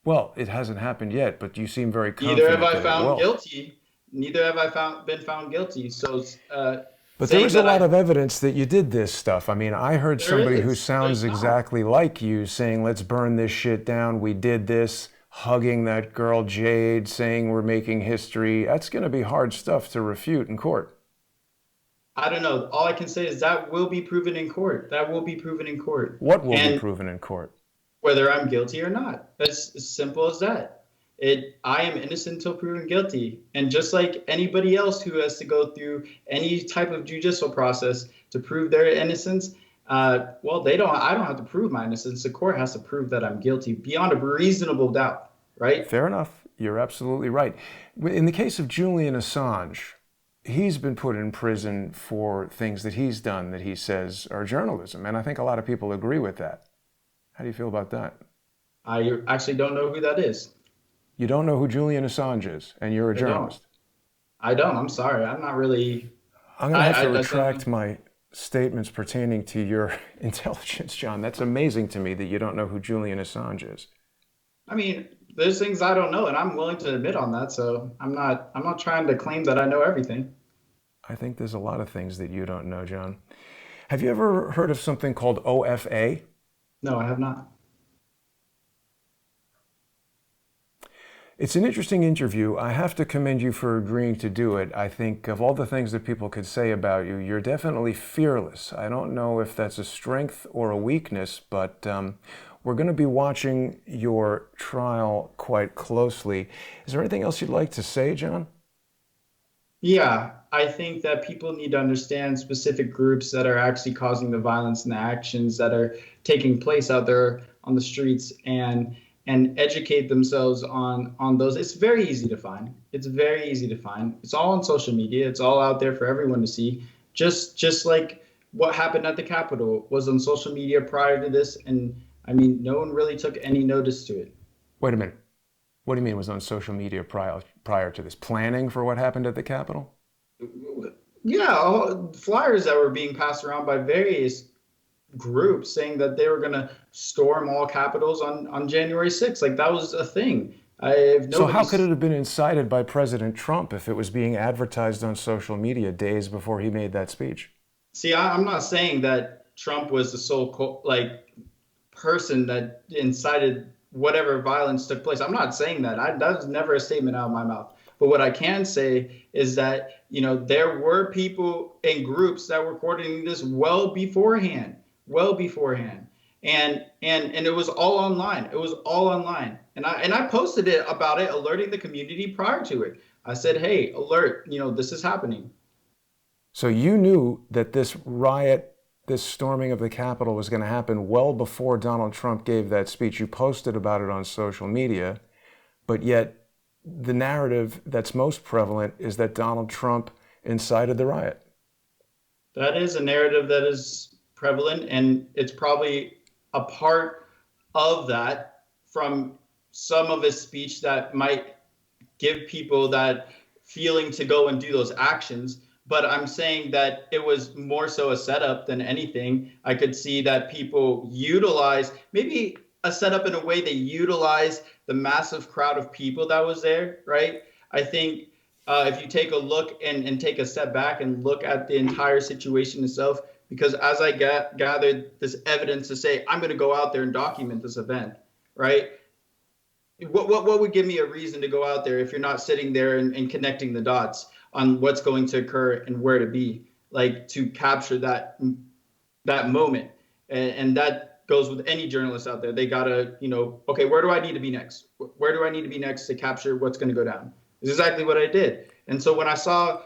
Well, it hasn't happened yet, but you seem very Neither have confident I that it found will. guilty. Neither have I been found guilty. So But there saying is a that lot of evidence that you did this stuff. I mean, I heard there somebody who is, sounds there's not. exactly like you saying, let's burn this shit down. We did this, hugging that girl Jade, saying we're making history. That's going to be hard stuff to refute in court. I don't know. All I can say is that will be proven in court. That will be proven in court. What will be And proven in court? whether I'm guilty or not. That's as simple as that. I am innocent until proven guilty. And just like anybody else who has to go through any type of judicial process to prove their innocence, well, I don't have to prove my innocence. The court has to prove that I'm guilty beyond a reasonable doubt, right? Fair enough. You're absolutely right. In the case of Julian Assange, he's been put in prison for things that he's done that he says are journalism. And I think a lot of people agree with that. How do you feel about that? I actually don't know who that is. You don't know who Julian Assange is, and you're a I don't. journalist. I don't. I'm sorry. I'm not really. I'm going to have to I retract my statements pertaining to your intelligence, John. That's amazing to me that you don't know who Julian Assange is. I mean, there's things I don't know, and I'm willing to admit on that. So I'm not trying to claim that I know everything. I think there's a lot of things that you don't know, John. Have you ever heard of something called OFA? No, I have not. It's an interesting interview. I have to commend you for agreeing to do it. I think of all the things that people could say about you, you're definitely fearless. I don't know if that's a strength or a weakness, but we're going to be watching your trial quite closely. Is there anything else you'd like to say, John? Yeah, I think that people need to understand specific groups that are actually causing the violence and the actions that are taking place out there on the streets and educate themselves on those. It's very easy to find. It's very easy to find. It's all on social media. It's all out there for everyone to see. Just like what happened at the Capitol was on social media prior to this, and I mean, no one really took any notice to it. Wait a minute. What do you mean it was on social media prior to this? Planning for what happened at the Capitol? Yeah, flyers that were being passed around by various groups saying that they were going to storm all capitals on January 6th. Like that was a thing. So how could it have been incited by President Trump if it was being advertised on social media days before he made that speech? See, I'm not saying that Trump was the sole person that incited whatever violence took place. I'm not saying that. That was never a statement out of my mouth. But what I can say is that, there were people and groups that were coordinating this well beforehand. And it was all online. It was all online. And I posted it about it, alerting the community prior to it. I said, hey, alert, this is happening. So you knew that this riot, this storming of the Capitol was going to happen well before Donald Trump gave that speech. You posted about it on social media, but yet the narrative that's most prevalent is that Donald Trump incited the riot. That is a narrative that is prevalent, and it's probably a part of that from some of his speech that might give people that feeling to go and do those actions. But I'm saying that it was more so a setup than anything. I could see that people utilize maybe a setup in a way they utilize the massive crowd of people that was there, right? I think if you take a look and take a step back and look at the entire situation itself, because as I gathered this evidence to say, I'm going to go out there and document this event, right? What would give me a reason to go out there if you're not sitting there and connecting the dots on what's going to occur and where to be, like to capture that moment? And that goes with any journalist out there. They gotta, okay, where do I need to be next? Where do I need to be next to capture what's going to go down? It's exactly what I did. And so when I saw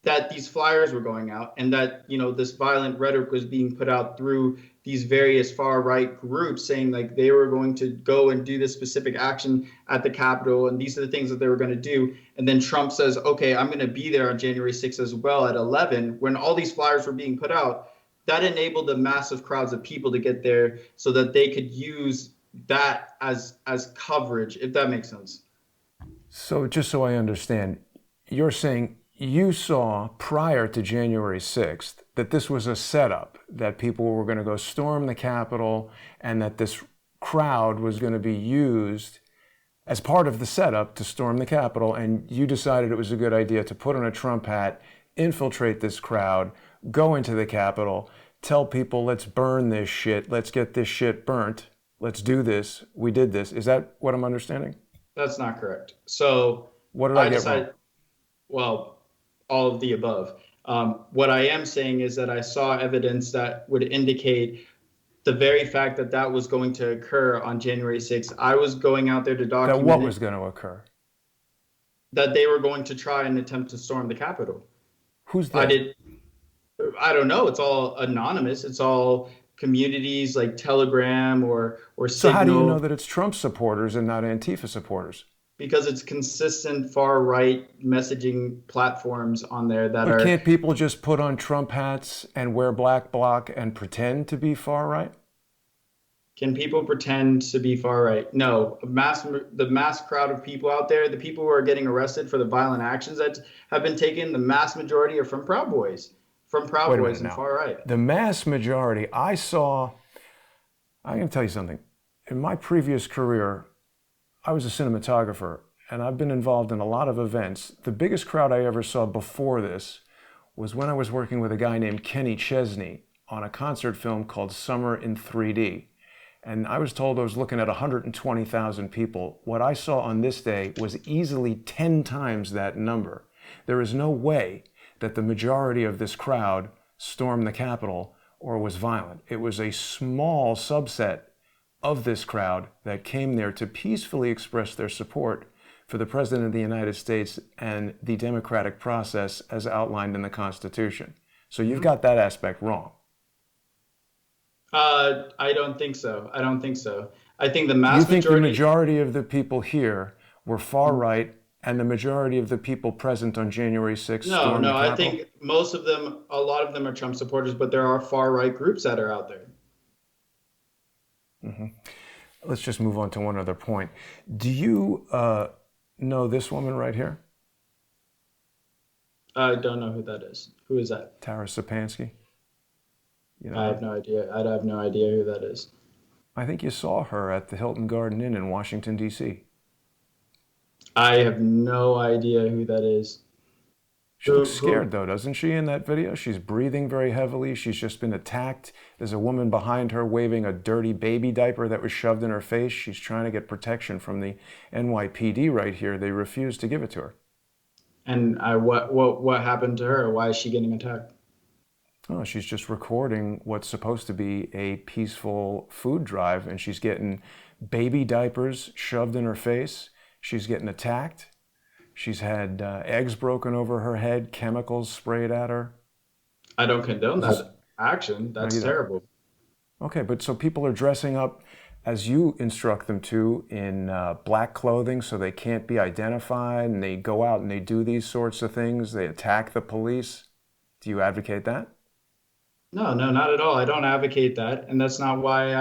that these flyers were going out and that, this violent rhetoric was being put out through these various far right groups saying like they were going to go and do this specific action at the Capitol and these are the things that they were going to do. And then Trump says, okay, I'm going to be there on January 6th as well at 11, when all these flyers were being put out. That enabled the massive crowds of people to get there so that they could use that as coverage, if that makes sense. So just so I understand, you're saying you saw prior to January 6th that this was a setup, that people were going to go storm the Capitol and that this crowd was going to be used as part of the setup to storm the Capitol, and you decided it was a good idea to put on a Trump hat, infiltrate this crowd, go into the Capitol, tell people, let's burn this shit, let's get this shit burnt, let's do this, we did this. Is that what I'm understanding? That's not correct. So What did I I get wrong? decided, well, all of the above. What I am saying is that I saw evidence that would indicate the very fact that that was going to occur on January 6th. I was going out there to That what document was going to occur? that they were going to try and attempt to storm the Capitol. Who's I they? don't know. It's all anonymous. It's all communities like Telegram or So how do you know Signal, that it's Trump supporters and not Antifa supporters? because it's consistent far right messaging platforms on there that But are. can't people just put on Trump hats and wear black bloc and pretend to be far right? Can people pretend to be far right? No. The mass crowd of people out there, the people who are getting arrested for the violent actions that have been taken, the mass majority are from Proud Boys, Wait a minute and now. far right. The mass majority, I'm going to tell you something. In my previous career, I was a cinematographer, and I've been involved in a lot of events. The biggest crowd I ever saw before this was when I was working with a guy named Kenny Chesney on a concert film called Summer in 3D. And I was told I was looking at 120,000 people. What I saw on this day was easily 10 times that number. There is no way that the majority of this crowd stormed the Capitol or was violent. It was a small subset of this crowd that came there to peacefully express their support for the President of the United States and the democratic process as outlined in the Constitution. So you've got that aspect wrong. I don't think so. I don't think so. I think the You mass think the majority. majority of the people here were far right and the majority of the people present on January 6th No, stormed the no. I Capitol? think most of them, a lot of them are Trump supporters, but there are far right groups that are out there. Let's just move on to one other point. Do you know this woman right here? I don't know who that is. Who is that? Tara Sapansky? You know I her? have no idea. I have no idea who that is. I think you saw her at the Hilton Garden Inn in Washington, D.C. I have no idea who that is. She looks scared, though, doesn't she, in that video? She's breathing very heavily. She's just been attacked. There's a woman behind her waving a dirty baby diaper that was shoved in her face. She's trying to get protection from the NYPD right here. They refused to give it to her. And what happened to her? Why is she getting attacked? Oh, she's just recording what's supposed to be a peaceful food drive, and she's getting baby diapers shoved in her face. She's getting attacked. She's had eggs broken over her head, chemicals sprayed at her. I don't condone that action. That's terrible. Okay, but so people are dressing up as you instruct them to in black clothing so they can't be identified, and they go out and they do these sorts of things. They attack the police. Do you advocate that? No, not at all. I don't advocate that, and that's not why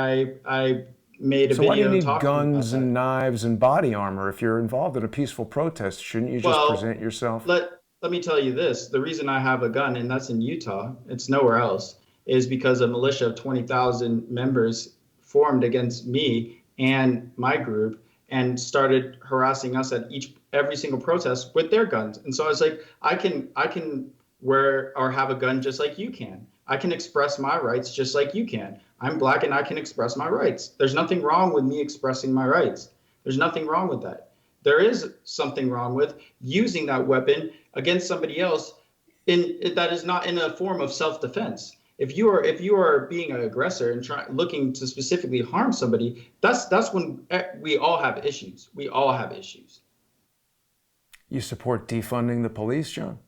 I made a So why do you video need talking about guns that. and knives and body armor if you're involved in a peaceful protest? Shouldn't you just Well, present yourself? Let me tell you this. The reason I have a gun, and that's in Utah, it's nowhere else, is because a militia of 20,000 members formed against me and my group and started harassing us at every single protest with their guns. And so I was like, I can wear or have a gun just like you can. I can express my rights just like you can. I'm black and I can express my rights. There's nothing wrong with me expressing my rights. There's nothing wrong with that. There is something wrong with using that weapon against somebody else that is not in a form of self-defense. If you are being an aggressor and looking to specifically harm somebody, that's when we all have issues. We all have issues. You support defunding the police, John?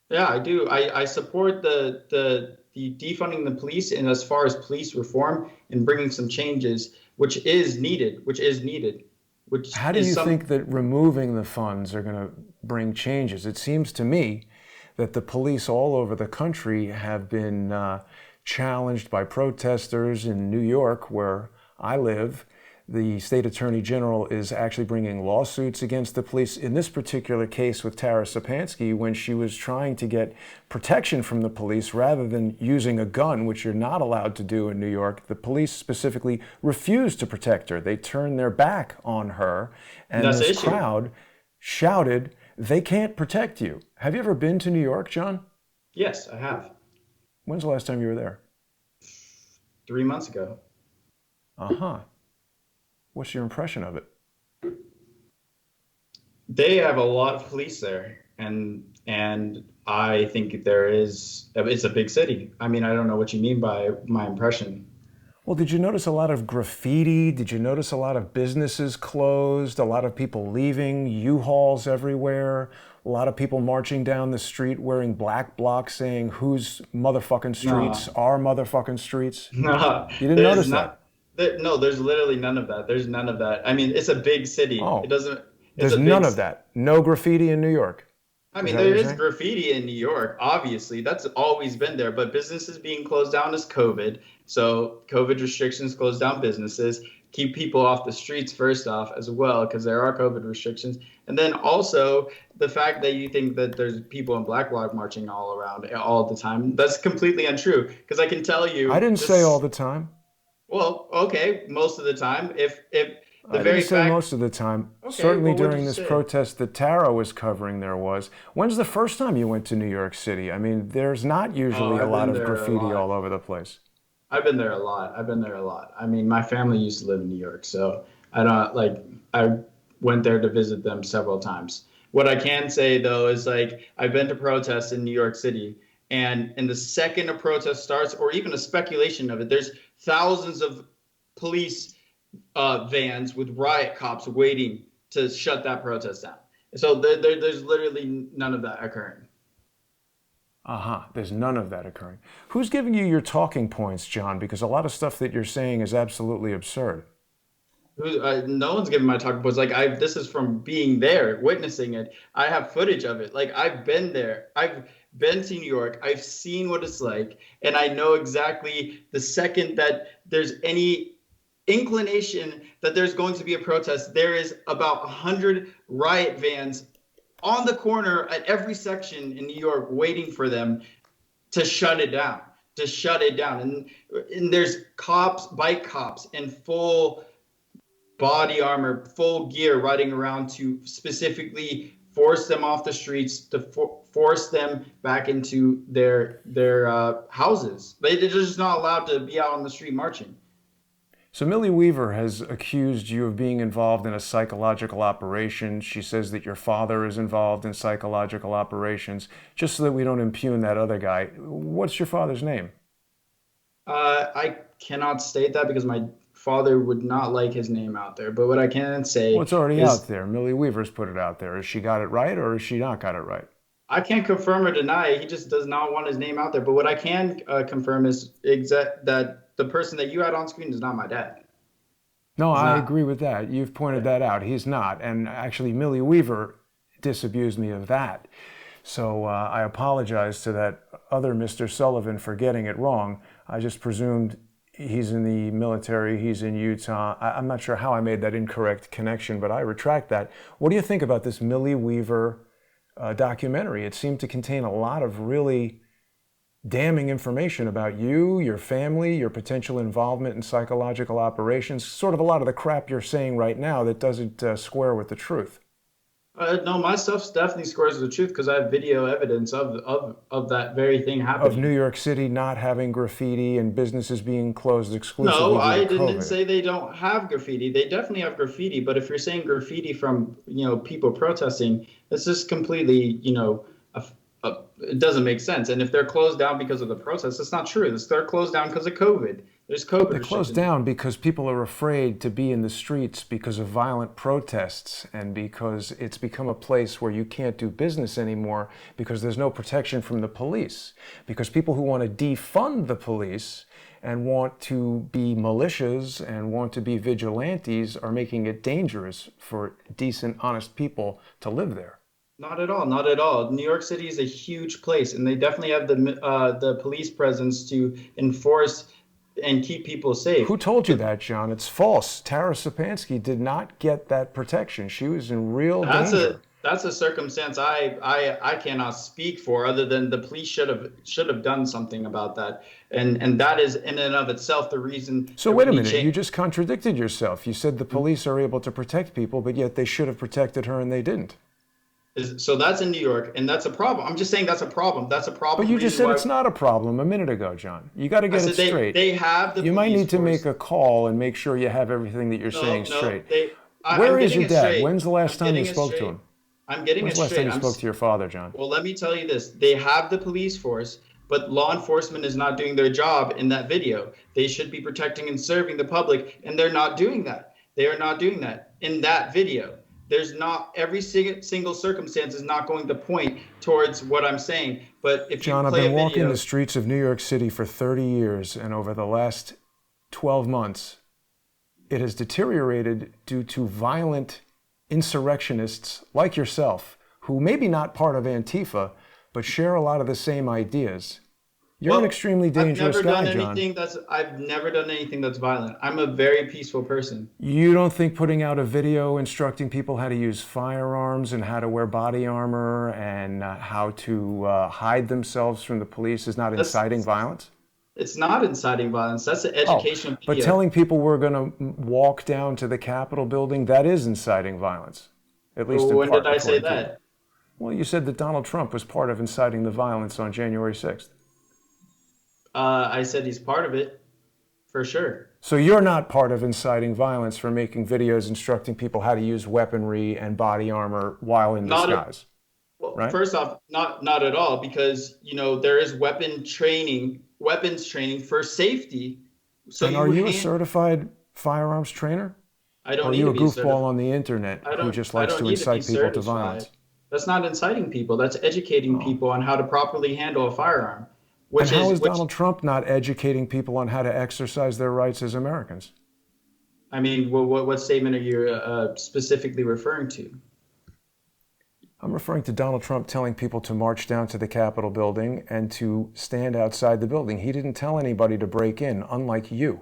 Yeah, I do. I support the defunding the police, and as far as police reform and bringing some changes, which is needed. How do you think that removing the funds are going to bring changes? It seems to me that the police all over the country have been challenged by protesters in New York, where I live. The state attorney general is actually bringing lawsuits against the police. In this particular case with Tara Sapansky, when she was trying to get protection from the police rather than using a gun, which you're not allowed to do in New York, the police specifically refused to protect her. They turned their back on her, and That's the this issue. crowd shouted, "They can't protect you." Have you ever been to New York, John? Yes, I have. When's the last time you were there? 3 months ago. Uh-huh. What's your impression of it? They have a lot of police there, and I think it's a big city. I mean, I don't know what you mean by my impression. Well, did you notice a lot of graffiti? Did you notice a lot of businesses closed? A lot of people leaving? U-Hauls everywhere? A lot of people marching down the street wearing black blocks saying, "Whose motherfucking streets? No. Our motherfucking streets?" No, You didn't there's notice that? not. No, there's literally none of that. There's none of that. I mean, it's a big city. It Oh, doesn't. It's there's a big. none of that. No graffiti in New York. I Is mean, that what there you're is saying? graffiti in New York, obviously. That's always been there, but businesses being closed down is COVID. So COVID restrictions close down businesses, keep people off the streets first off as well, because there are COVID restrictions. And then also the fact that you think that there's people in black bloc marching all around all the time, that's completely untrue. Because I can tell you I didn't this, say all the time. well, okay, most of the time. If the I very didn't say fact, most of the time. okay, Certainly well, what did during you this say? protest that Tara was covering, there was. When's the first time you went to New York City? I mean, there's not usually a I've lot been of there a graffiti lot. all over the place. I've been there a lot. I've been there a lot. I mean, my family used to live in New York, so I don't like I went there to visit them several times. What I can say though is like I've been to protests in New York City, and the second a protest starts, or even a speculation of it, there's thousands of police vans with riot cops waiting to shut that protest down. So there's literally none of that occurring. Uh-huh. There's none of that occurring. Who's giving you your talking points, John? Because a lot of stuff that you're saying is absolutely absurd. No one's giving my talking points. Like this is from being there, witnessing it. I have footage of it. Like I've been there. I've been to New York. I've seen what it's like, and I know exactly the second that there's any inclination that there's going to be a protest, there is about 100 riot vans on the corner at every section in New York waiting for them to shut it down, and there's cops, bike cops in full body armor, full gear riding around to specifically force them off the streets, to force them back into their houses. They're just not allowed to be out on the street marching. So Millie Weaver has accused you of being involved in a psychological operation. She says that your father is involved in psychological operations, just so that we don't impugn that other guy. What's your father's name? I cannot state that because my father would not like his name out there. But what I can Well, say it's already is out there. Millie Weaver's put it out there. Has she got it right or has she not got it right? I can't confirm or deny it. He just does not want his name out there. But what I can confirm is that the person that you had on screen is not my dad. No, He's I not. agree with that. You've pointed that out. He's not. And actually, Millie Weaver disabused me of that. So I apologize to that other Mr. Sullivan for getting it wrong. I just presumed he's in the military, he's in Utah. I'm not sure how I made that incorrect connection, but I retract that. What do you think about this Millie Weaver documentary? It seemed to contain a lot of really damning information about you, your family, your potential involvement in psychological operations, sort of a lot of the crap you're saying right now that doesn't square with the truth. No, my stuff definitely scores with the truth because I have video evidence of that very thing Of New happening. York City not having graffiti and businesses being closed No, exclusively due to I didn't COVID. say they don't have graffiti. They definitely have graffiti, but if you're saying graffiti from, people protesting, it's just completely, it doesn't make sense. And if they're closed down because of the protests, it's not true. They're closed down because of COVID. There's COVID They closed restrictions. down because people are afraid to be in the streets because of violent protests and because it's become a place where you can't do business anymore because there's no protection from the police. Because people who want to defund the police and want to be militias and want to be vigilantes are making it dangerous for decent, honest people to live there. Not at all. Not at all. New York City is a huge place, and they definitely have the police presence to enforce and keep people safe. Who told you that, John? It's false. Tara Sapansky did not get that protection. She was in real danger. That's a circumstance I cannot speak for, other than the police should have done something about that, and that is in and of itself the reason. So wait a minute, you just contradicted yourself. You said the police are able to protect people, but yet they should have protected her and they didn't. So that's in New York, and that's a problem. I'm just saying that's a problem. That's a problem. But you just said it's not a problem a minute ago, John. You got to get it straight. They have the. You might need to make a call and make sure you have everything that you're saying straight. Where is your dad? When's the last time you spoke to him? I'm getting it straight. When's the last time you spoke to your father, John? Well, let me tell you this. They have the police force, but law enforcement is not doing their job in that video. They should be protecting and serving the public, and they're not doing that. They are not doing that in that video. There's not, every single circumstance is not going to point towards what I'm saying. But if John, you play I've been walking video, the streets of New York City for 30 years, and over the last 12 months, it has deteriorated due to violent insurrectionists like yourself, who may be not part of Antifa, but share a lot of the same ideas. You're an extremely dangerous guy, John. I've never done anything that's violent. I'm a very peaceful person. You don't think putting out a video instructing people how to use firearms and how to wear body armor and how to hide themselves from the police is not inciting violence? It's not inciting violence. That's an education video. But telling people we're going to walk down to the Capitol building, that is inciting violence. At least in part. When did I say that? Well, you said that Donald Trump was part of inciting the violence on January 6th. I said he's part of it, for sure. So you're not part of inciting violence for making videos instructing people how to use weaponry and body armor while in disguise? Right? First off, not at all, because there is weapons training for safety. So and are you a certified firearms trainer? I don't or are need you to a be goofball certified on the internet who just likes to need incite be people to violence? That's not inciting people. That's educating people on how to properly handle a firearm. And how is Donald Trump not educating people on how to exercise their rights as Americans? I mean, what statement are you specifically referring to? I'm referring to Donald Trump telling people to march down to the Capitol building and to stand outside the building. He didn't tell anybody to break in, unlike you.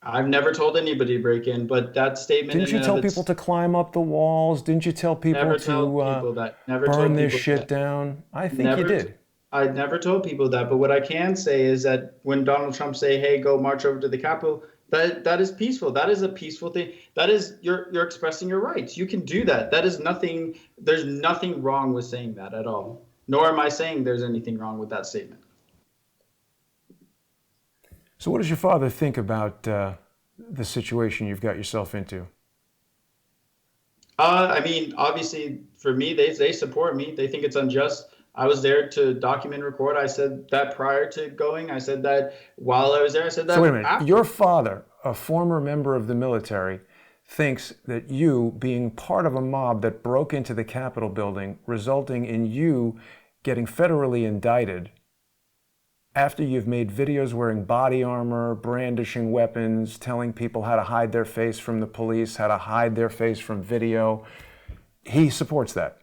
I've never told anybody to break in, but that statement... Didn't you tell people to climb up the walls? Didn't you tell people to burn this shit down? I think you did. I never told people that, but what I can say is that when Donald Trump say, "Hey, go march over to the Capitol," that is peaceful. That is a peaceful thing. That is you're expressing your rights. You can do that. That is nothing. There's nothing wrong with saying that at all. Nor am I saying there's anything wrong with that statement. So, what does your father think about the situation you've got yourself into? I mean, obviously, for me, they support me. They think it's unjust. I was there to document, record. I said that prior to going. I said that while I was there. I said that. So wait a minute. After. Your father, a former member of the military, thinks that you, being part of a mob that broke into the Capitol building, resulting in you getting federally indicted after you've made videos wearing body armor, brandishing weapons, telling people how to hide their face from the police, how to hide their face from video, he supports that.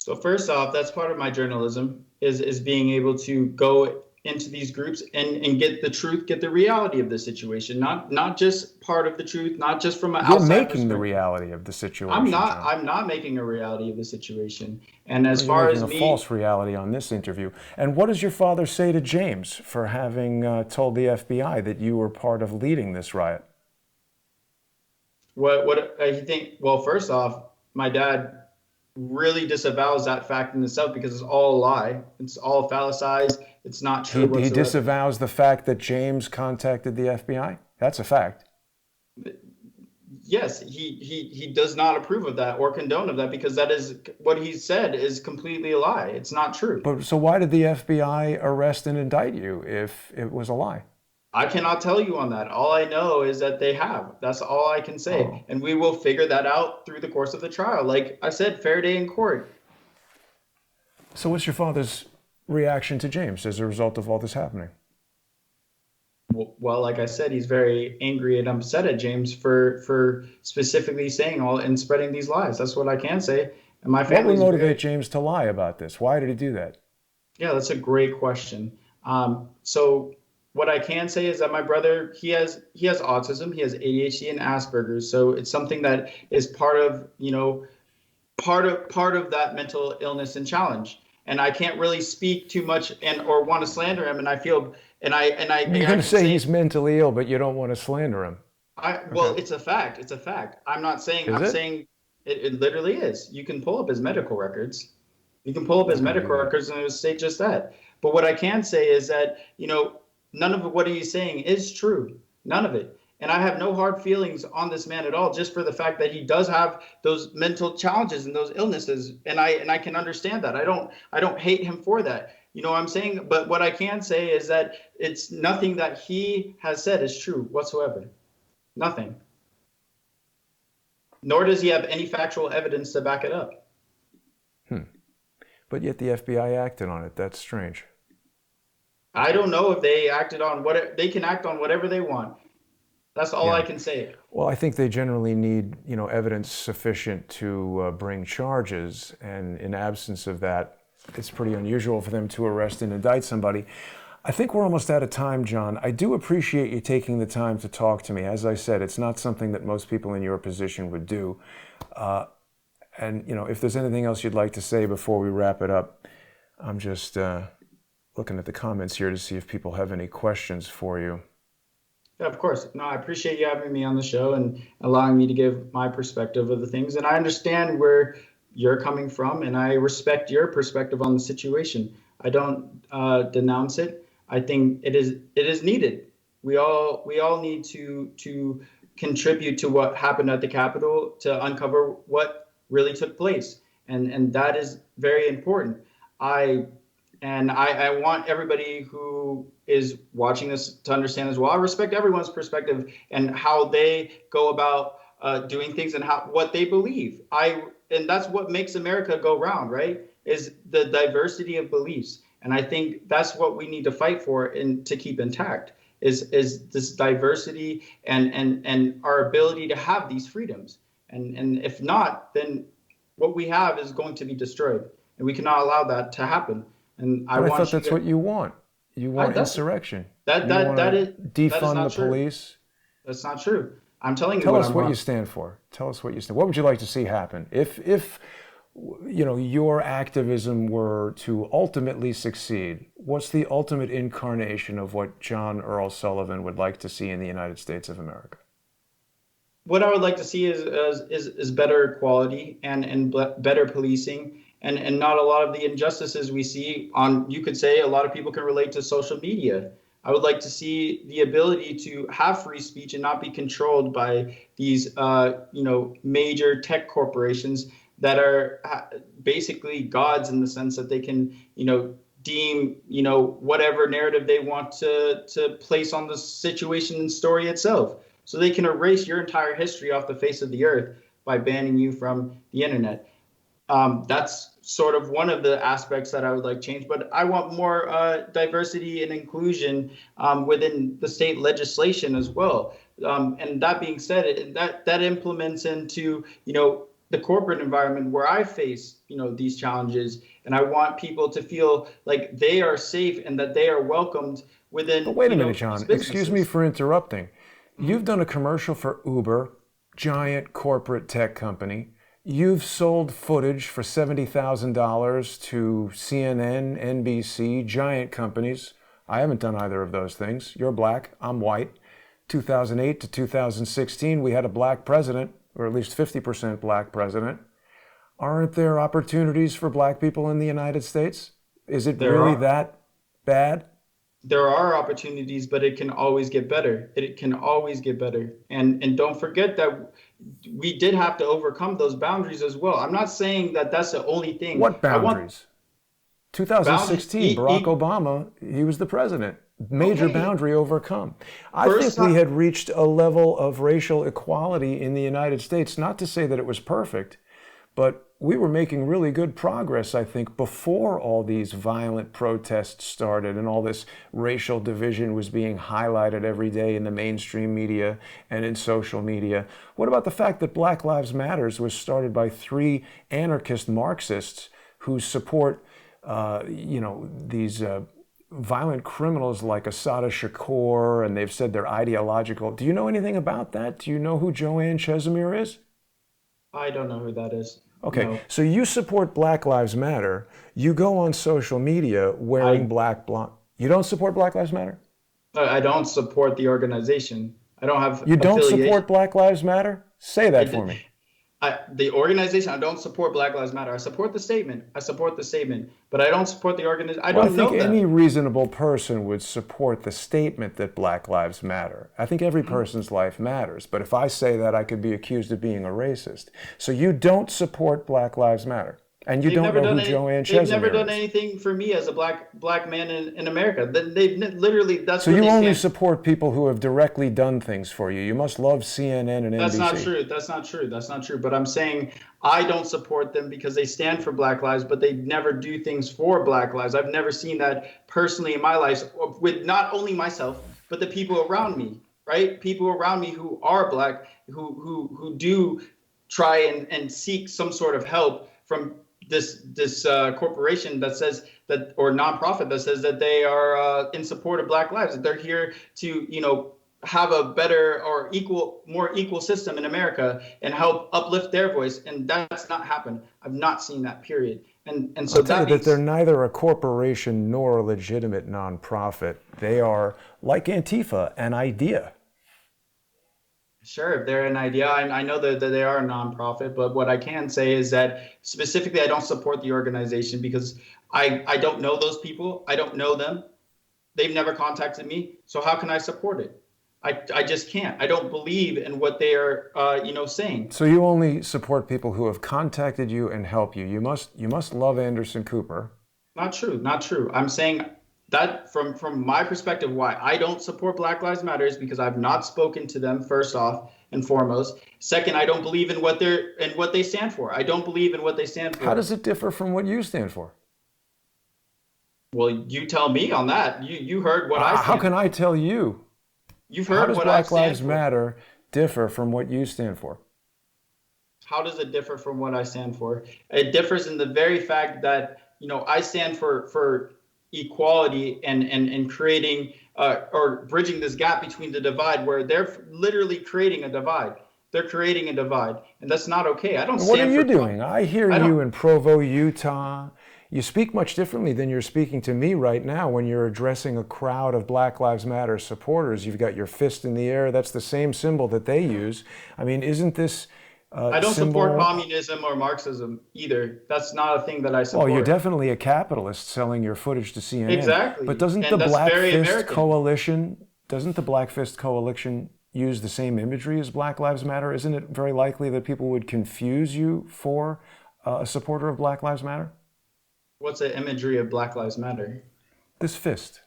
So first off, that's part of my journalism is being able to go into these groups and get the truth, get the reality of the situation, not just part of the truth, not just from an outside perspective. You're making the reality of the situation. I'm not making a reality of the situation. And as far as me, a false reality on this interview. And what does your father say to James for having told the FBI that you were part of leading this riot? What he think? Well, first off, my dad really disavows that fact in itself because it's all a lie. It's all phallicized. It's not true whatsoever. He disavows the fact that James contacted the FBI? That's a fact. Yes, he does not approve of that or condone of that because that is what he said is completely a lie. It's not true. But so why did the FBI arrest and indict you if it was a lie? I cannot tell you on that. All I know is that they have. That's all I can say. Oh. And we will figure that out through the course of the trial. Like I said, fair day in court. So what's your father's reaction to James as a result of all this happening? Well, like I said, he's very angry and upset at James for specifically saying all and spreading these lies. That's what I can say. And my family. What would motivate James to lie about this? Why did he do that? Yeah, that's a great question. So what I can say is that my brother, he has autism, he has ADHD and Asperger's, so it's something that is part of, part of that mental illness and challenge. And I can't really speak too much and or want to slander him. And I feel and I You're think I going to can say say he's mentally ill, but you don't want to slander him. well, Okay. it's a fact. It's a fact. I'm not saying Is I'm it? saying it literally is. You can pull up his medical records. You can pull up his Okay, do medical that. records and it will say just that. But what I can say is that, none of what he's saying is true. None of it. And I have no hard feelings on this man at all, just for the fact that he does have those mental challenges and those illnesses. And I can understand that. I don't hate him for that. You know what I'm saying? But what I can say is that it's nothing that he has said is true whatsoever. Nothing. Nor does he have any factual evidence to back it up. But yet the FBI acted on it. That's strange. I don't know if they acted on what they can act on whatever they want. That's all I Yeah. can say. Well, I think they generally need, evidence sufficient to bring charges, and in absence of that, it's pretty unusual for them to arrest and indict somebody. I think we're almost out of time, John. I do appreciate you taking the time to talk to me. As I said, it's not something that most people in your position would do. And, if there's anything else you'd like to say before we wrap it up, I'm just looking at the comments here to see if people have any questions for you. Yeah, of course. No, I appreciate you having me on the show and allowing me to give my perspective of the things. And I understand where you're coming from, and I respect your perspective on the situation. I don't denounce it. I think it is needed. We all need to contribute to what happened at the Capitol to uncover what really took place, and that is very important. I I want everybody who is watching this to understand as well. I respect everyone's perspective and how they go about doing things and what they believe. And that's what makes America go round, right? Is the diversity of beliefs. And I think that's what we need to fight for and to keep intact is this diversity and our ability to have these freedoms. And if not, then what we have is going to be destroyed, and we cannot allow that to happen. And I But I want thought you that's to, what you want. You want that's insurrection. that You that want that to is that is defund not the true. police. That's not true. I'm telling you Tell what us I'm what you wrong. stand for. Tell us what you stand. What would you like to see happen if your activism were to ultimately succeed? What's the ultimate incarnation of what John Earle Sullivan would like to see in the United States of America? What I would like to see is better equality and better policing and not a lot of the injustices we see on, you could say a lot of people can relate to social media. I would like to see the ability to have free speech and not be controlled by these major tech corporations that are basically gods in the sense that they can deem whatever narrative they want to place on the situation and story itself. So they can erase your entire history off the face of the earth by banning you from the internet. That's sort of one of the aspects that I would like change, but I want more diversity and inclusion within the state legislation as well. And that being said, that implements into the corporate environment where I face these challenges, and I want people to feel like they are safe and that they are welcomed But within wait a minute, these John. Excuse me businesses. for interrupting. You've done a commercial for Uber, giant corporate tech company. You've sold footage for $70,000 to CNN, NBC, giant companies. I haven't done either of those things. You're black, I'm white. 2008 to 2016, we had a black president, or at least 50% black president. Aren't there opportunities for black people in the United States? Is it There really are that bad? there are opportunities, but it can always get better. It can always get better. And don't forget that we did have to overcome those boundaries as well. I'm not saying that that's the only thing. What I want boundaries? boundaries. 2016, Barack Obama, he was the president. Major Okay, boundary overcome. I think first we time. had reached a level of racial equality in the United States, not to say that it was perfect, but we were making really good progress, I think, before all these violent protests started and all this racial division was being highlighted every day in the mainstream media and in social media. What about the fact that Black Lives Matters was started by three anarchist Marxists who support, these violent criminals like Assata Shakur, and they've said they're ideological. Do you know anything about that? Do you know who Joanne Chesimir is? I don't know who that is. Okay, No, so you support Black Lives Matter. You go on social media wearing I black blonde. You don't support Black Lives Matter? I don't support the organization. I don't have You don't affiliation. support Black Lives Matter? Say I that for did. me. The organization, I don't support Black Lives Matter. I support the statement. I support the statement, but I don't support the organization. I Well, I don't think know any them. reasonable person would support the statement that Black Lives Matter. I think every person's life matters. But if I say that, I could be accused of being a racist. So you don't support Black Lives Matter. And you They've don't never know done who any. Joanne They've never Chesimir done is. anything for me as a black man in America. Literally, that's So what you they only stand. support people who have directly done things for you. You must love CNN and That's not NBC. true. That's not true. That's not true. But I'm saying I don't support them because they stand for Black lives, but they never do things for Black lives. I've never seen that personally in my life with not only myself, but the people around me, right? People around me who are Black, who do try and seek some sort of help from this corporation that says that, or nonprofit that says that they are in support of Black lives, that they're here to, have a better or more equal system in America and help uplift their voice. And that's not happened. I've not seen that, period. And so I'll tell you that that they're means, neither a corporation nor a legitimate nonprofit. They are, like Antifa, an idea. sure, if they're an idea, I know that they are a nonprofit, but what I can say is that specifically, I don't support the organization because I don't know those people. I don't know them. They've never contacted me. So how can I support it? I just can't. I don't believe in what they are, saying. So you only support people who have contacted you and help you. You must love Anderson Cooper. Not true. Not true. I'm saying that from my perspective, why I don't support Black Lives Matter is because I've not spoken to them, first off and foremost. Second, I don't believe in what they stand for. I don't believe in what they stand How for. does it differ from what you stand for? Well, you tell me on that. You heard what I How stand can for. I tell you? You've How heard does what I Black stand Lives for. Matter differ from what you stand for? How does it differ from what I stand for? It differs in the very fact that, I stand for equality and creating or bridging this gap between the divide where they're literally creating a divide. They're creating a divide, and that's not okay. I don't What are stand you for. doing? I hear I don't. you in Provo, Utah. You speak much differently than you're speaking to me right now when you're addressing a crowd of Black Lives Matter supporters. You've got your fist in the air. That's the same symbol that they use. I mean, isn't this I don't support symbol? communism or Marxism either. That's not a thing that I Well, you're support. definitely a capitalist selling your footage to CNN. But Exactly, and that's very American. Doesn't the Black Fist Coalition use the same imagery as Black Lives Matter? Isn't it very likely that people would confuse you for a supporter of Black Lives Matter? What's the imagery of Black Lives Matter? This fist.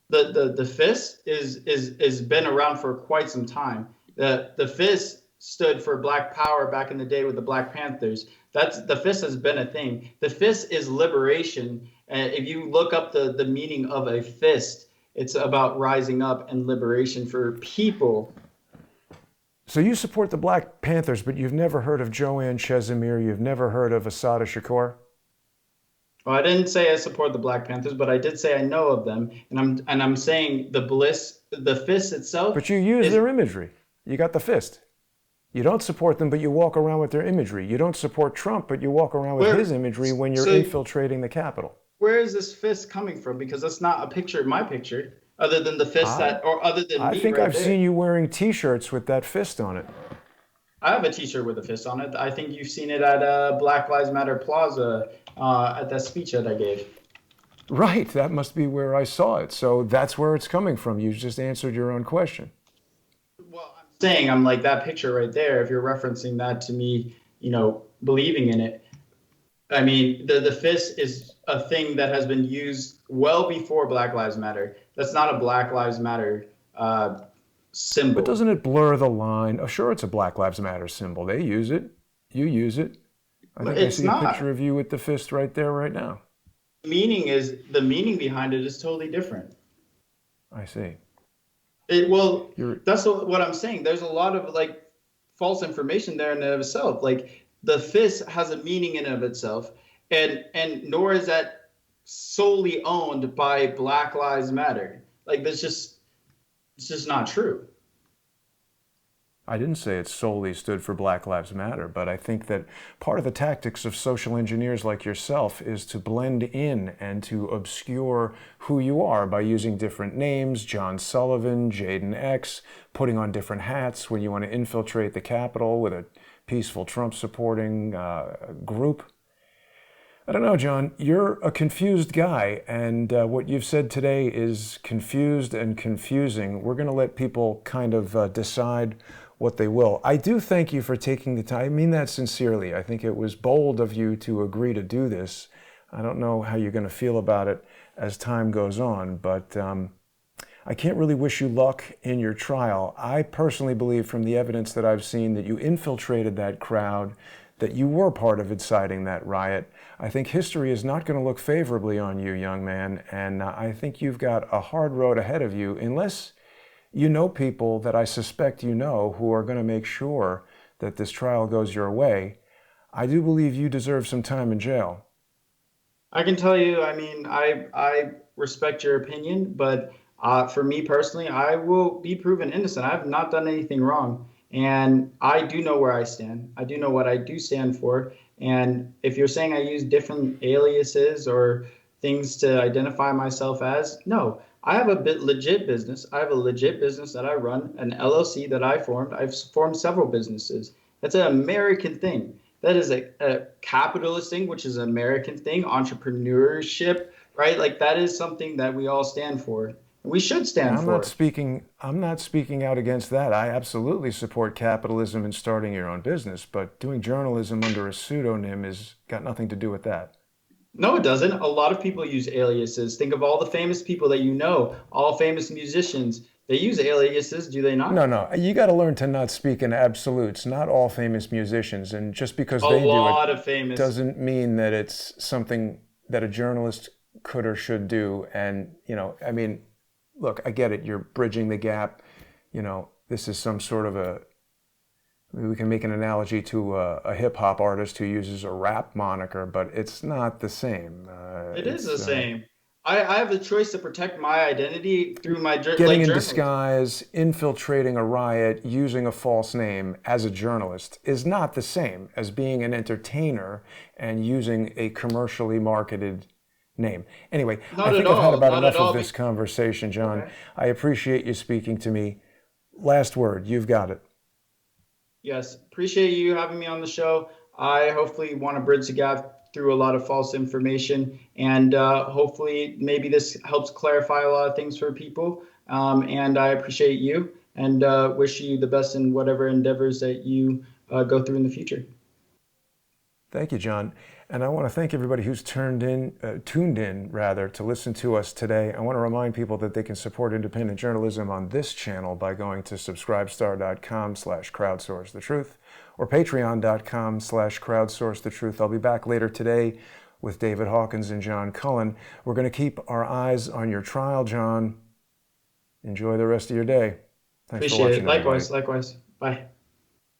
The fist is been around for quite some time. The fist stood for Black Power back in the day with the Black Panthers. The fist has been a thing. The fist is liberation. And if you look up the meaning of a fist, it's about rising up and liberation for people. So you support the Black Panthers, but you've never heard of Joanne Chesimir, you've never heard of Assata Shakur? Well, I didn't say I support the Black Panthers, but I did say I know of them, and I'm saying the fist itself But you use is their imagery. You got the fist. You don't support them, but you walk around with their imagery. You don't support Trump, but you walk around with where. his imagery when you're So infiltrating the Capitol. where is this fist coming from? Because that's not a picture of my picture, other than the fist I, or other than I me think right I've there. seen you wearing T-shirts with that fist on it. I have a T-shirt with a fist on it. I think you've seen it at Black Lives Matter Plaza at that speech that I gave. Right, that must be where I saw it. So that's where it's coming from. You just answered your own question. Well, I'm saying I'm like that picture right there. If you're referencing that to me, believing in it. I mean, the fist is a thing that has been used well before Black Lives Matter. That's not a Black Lives Matter symbol. But doesn't it blur the line? Oh, sure, it's a Black Lives Matter symbol. They use it. You use it. I think I It's see a not. picture of you with the fist right there, right now. The meaning behind it is totally different. I see. Well, You're that's what I'm saying. There's a lot of false information there in and of itself. Like the fist has a meaning in and of itself, and nor is that solely owned by Black Lives Matter. Like it's just not true. I didn't say it solely stood for Black Lives Matter, but I think that part of the tactics of social engineers like yourself is to blend in and to obscure who you are by using different names, John Sullivan, Jaden X, putting on different hats when you want to infiltrate the Capitol with a peaceful Trump-supporting group. I don't know, John. You're a confused guy, and what you've said today is confused and confusing. We're going to let people kind of decide what they will. I do thank you for taking the time. I mean that sincerely. I think it was bold of you to agree to do this. I don't know how you're going to feel about it as time goes on, but I can't really wish you luck in your trial. I personally believe from the evidence that I've seen that you infiltrated that crowd, that you were part of inciting that riot. I think history is not going to look favorably on you, young man, and I think you've got a hard road ahead of you unless you know people that I suspect you know who are going to make sure that this trial goes your way. I do believe you deserve some time in jail. I can tell you, I mean, I respect your opinion, but for me personally, I will be proven innocent. I have not done anything wrong, and I do know where I stand. I do know what I do stand for. And if you're saying I use different aliases or things to identify myself as, no, I have a bit legit business. I have a legit business that I run, an LLC that I formed. I've formed several businesses. That's an American thing. That is a capitalist thing, which is an American thing, entrepreneurship, right? Like that is something that we all stand for. And we should Yeah, stand for. I'm not speaking out against that. I absolutely support capitalism and starting your own business, but doing journalism under a pseudonym has got nothing to do with that. No, it doesn't. A lot of people use aliases. Think of all the famous people that you know, all famous musicians. They use aliases, do they No, not? no. You got to learn to not speak in absolutes. Not all famous musicians, and just because A they do it lot of famous. doesn't mean that it's something that a journalist could or should do. And, I mean, look, I get it. You're bridging the gap. This is some sort of we can make an analogy to a hip hop artist who uses a rap moniker, but it's not the same. It is the same. I have the choice to protect my identity through my Getting like in journalism. disguise, infiltrating a riot, using a false name as a journalist is not the same as being an entertainer and using a commercially marketed name. Anyway, I Not at think I've had all. about Not at enough of all. this conversation, John. Okay. I appreciate you speaking to me. Last word, you've got it. Yes, appreciate you having me on the show. I hopefully want to bridge the gap through a lot of false information, and hopefully maybe this helps clarify a lot of things for people. And I appreciate you and wish you the best in whatever endeavors that you go through in the future. Thank you, John. And I want to thank everybody who's tuned in rather, to listen to us today. I want to remind people that they can support independent journalism on this channel by going to subscribestar.com/crowdsourcethetruth or patreon.com/crowdsourcethetruth. I'll be back later today with David Hawkins and John Cullen. We're going to keep our eyes on your trial, John. Enjoy the rest of your day. Thanks for Appreciate it. watching, everybody. Likewise. Bye.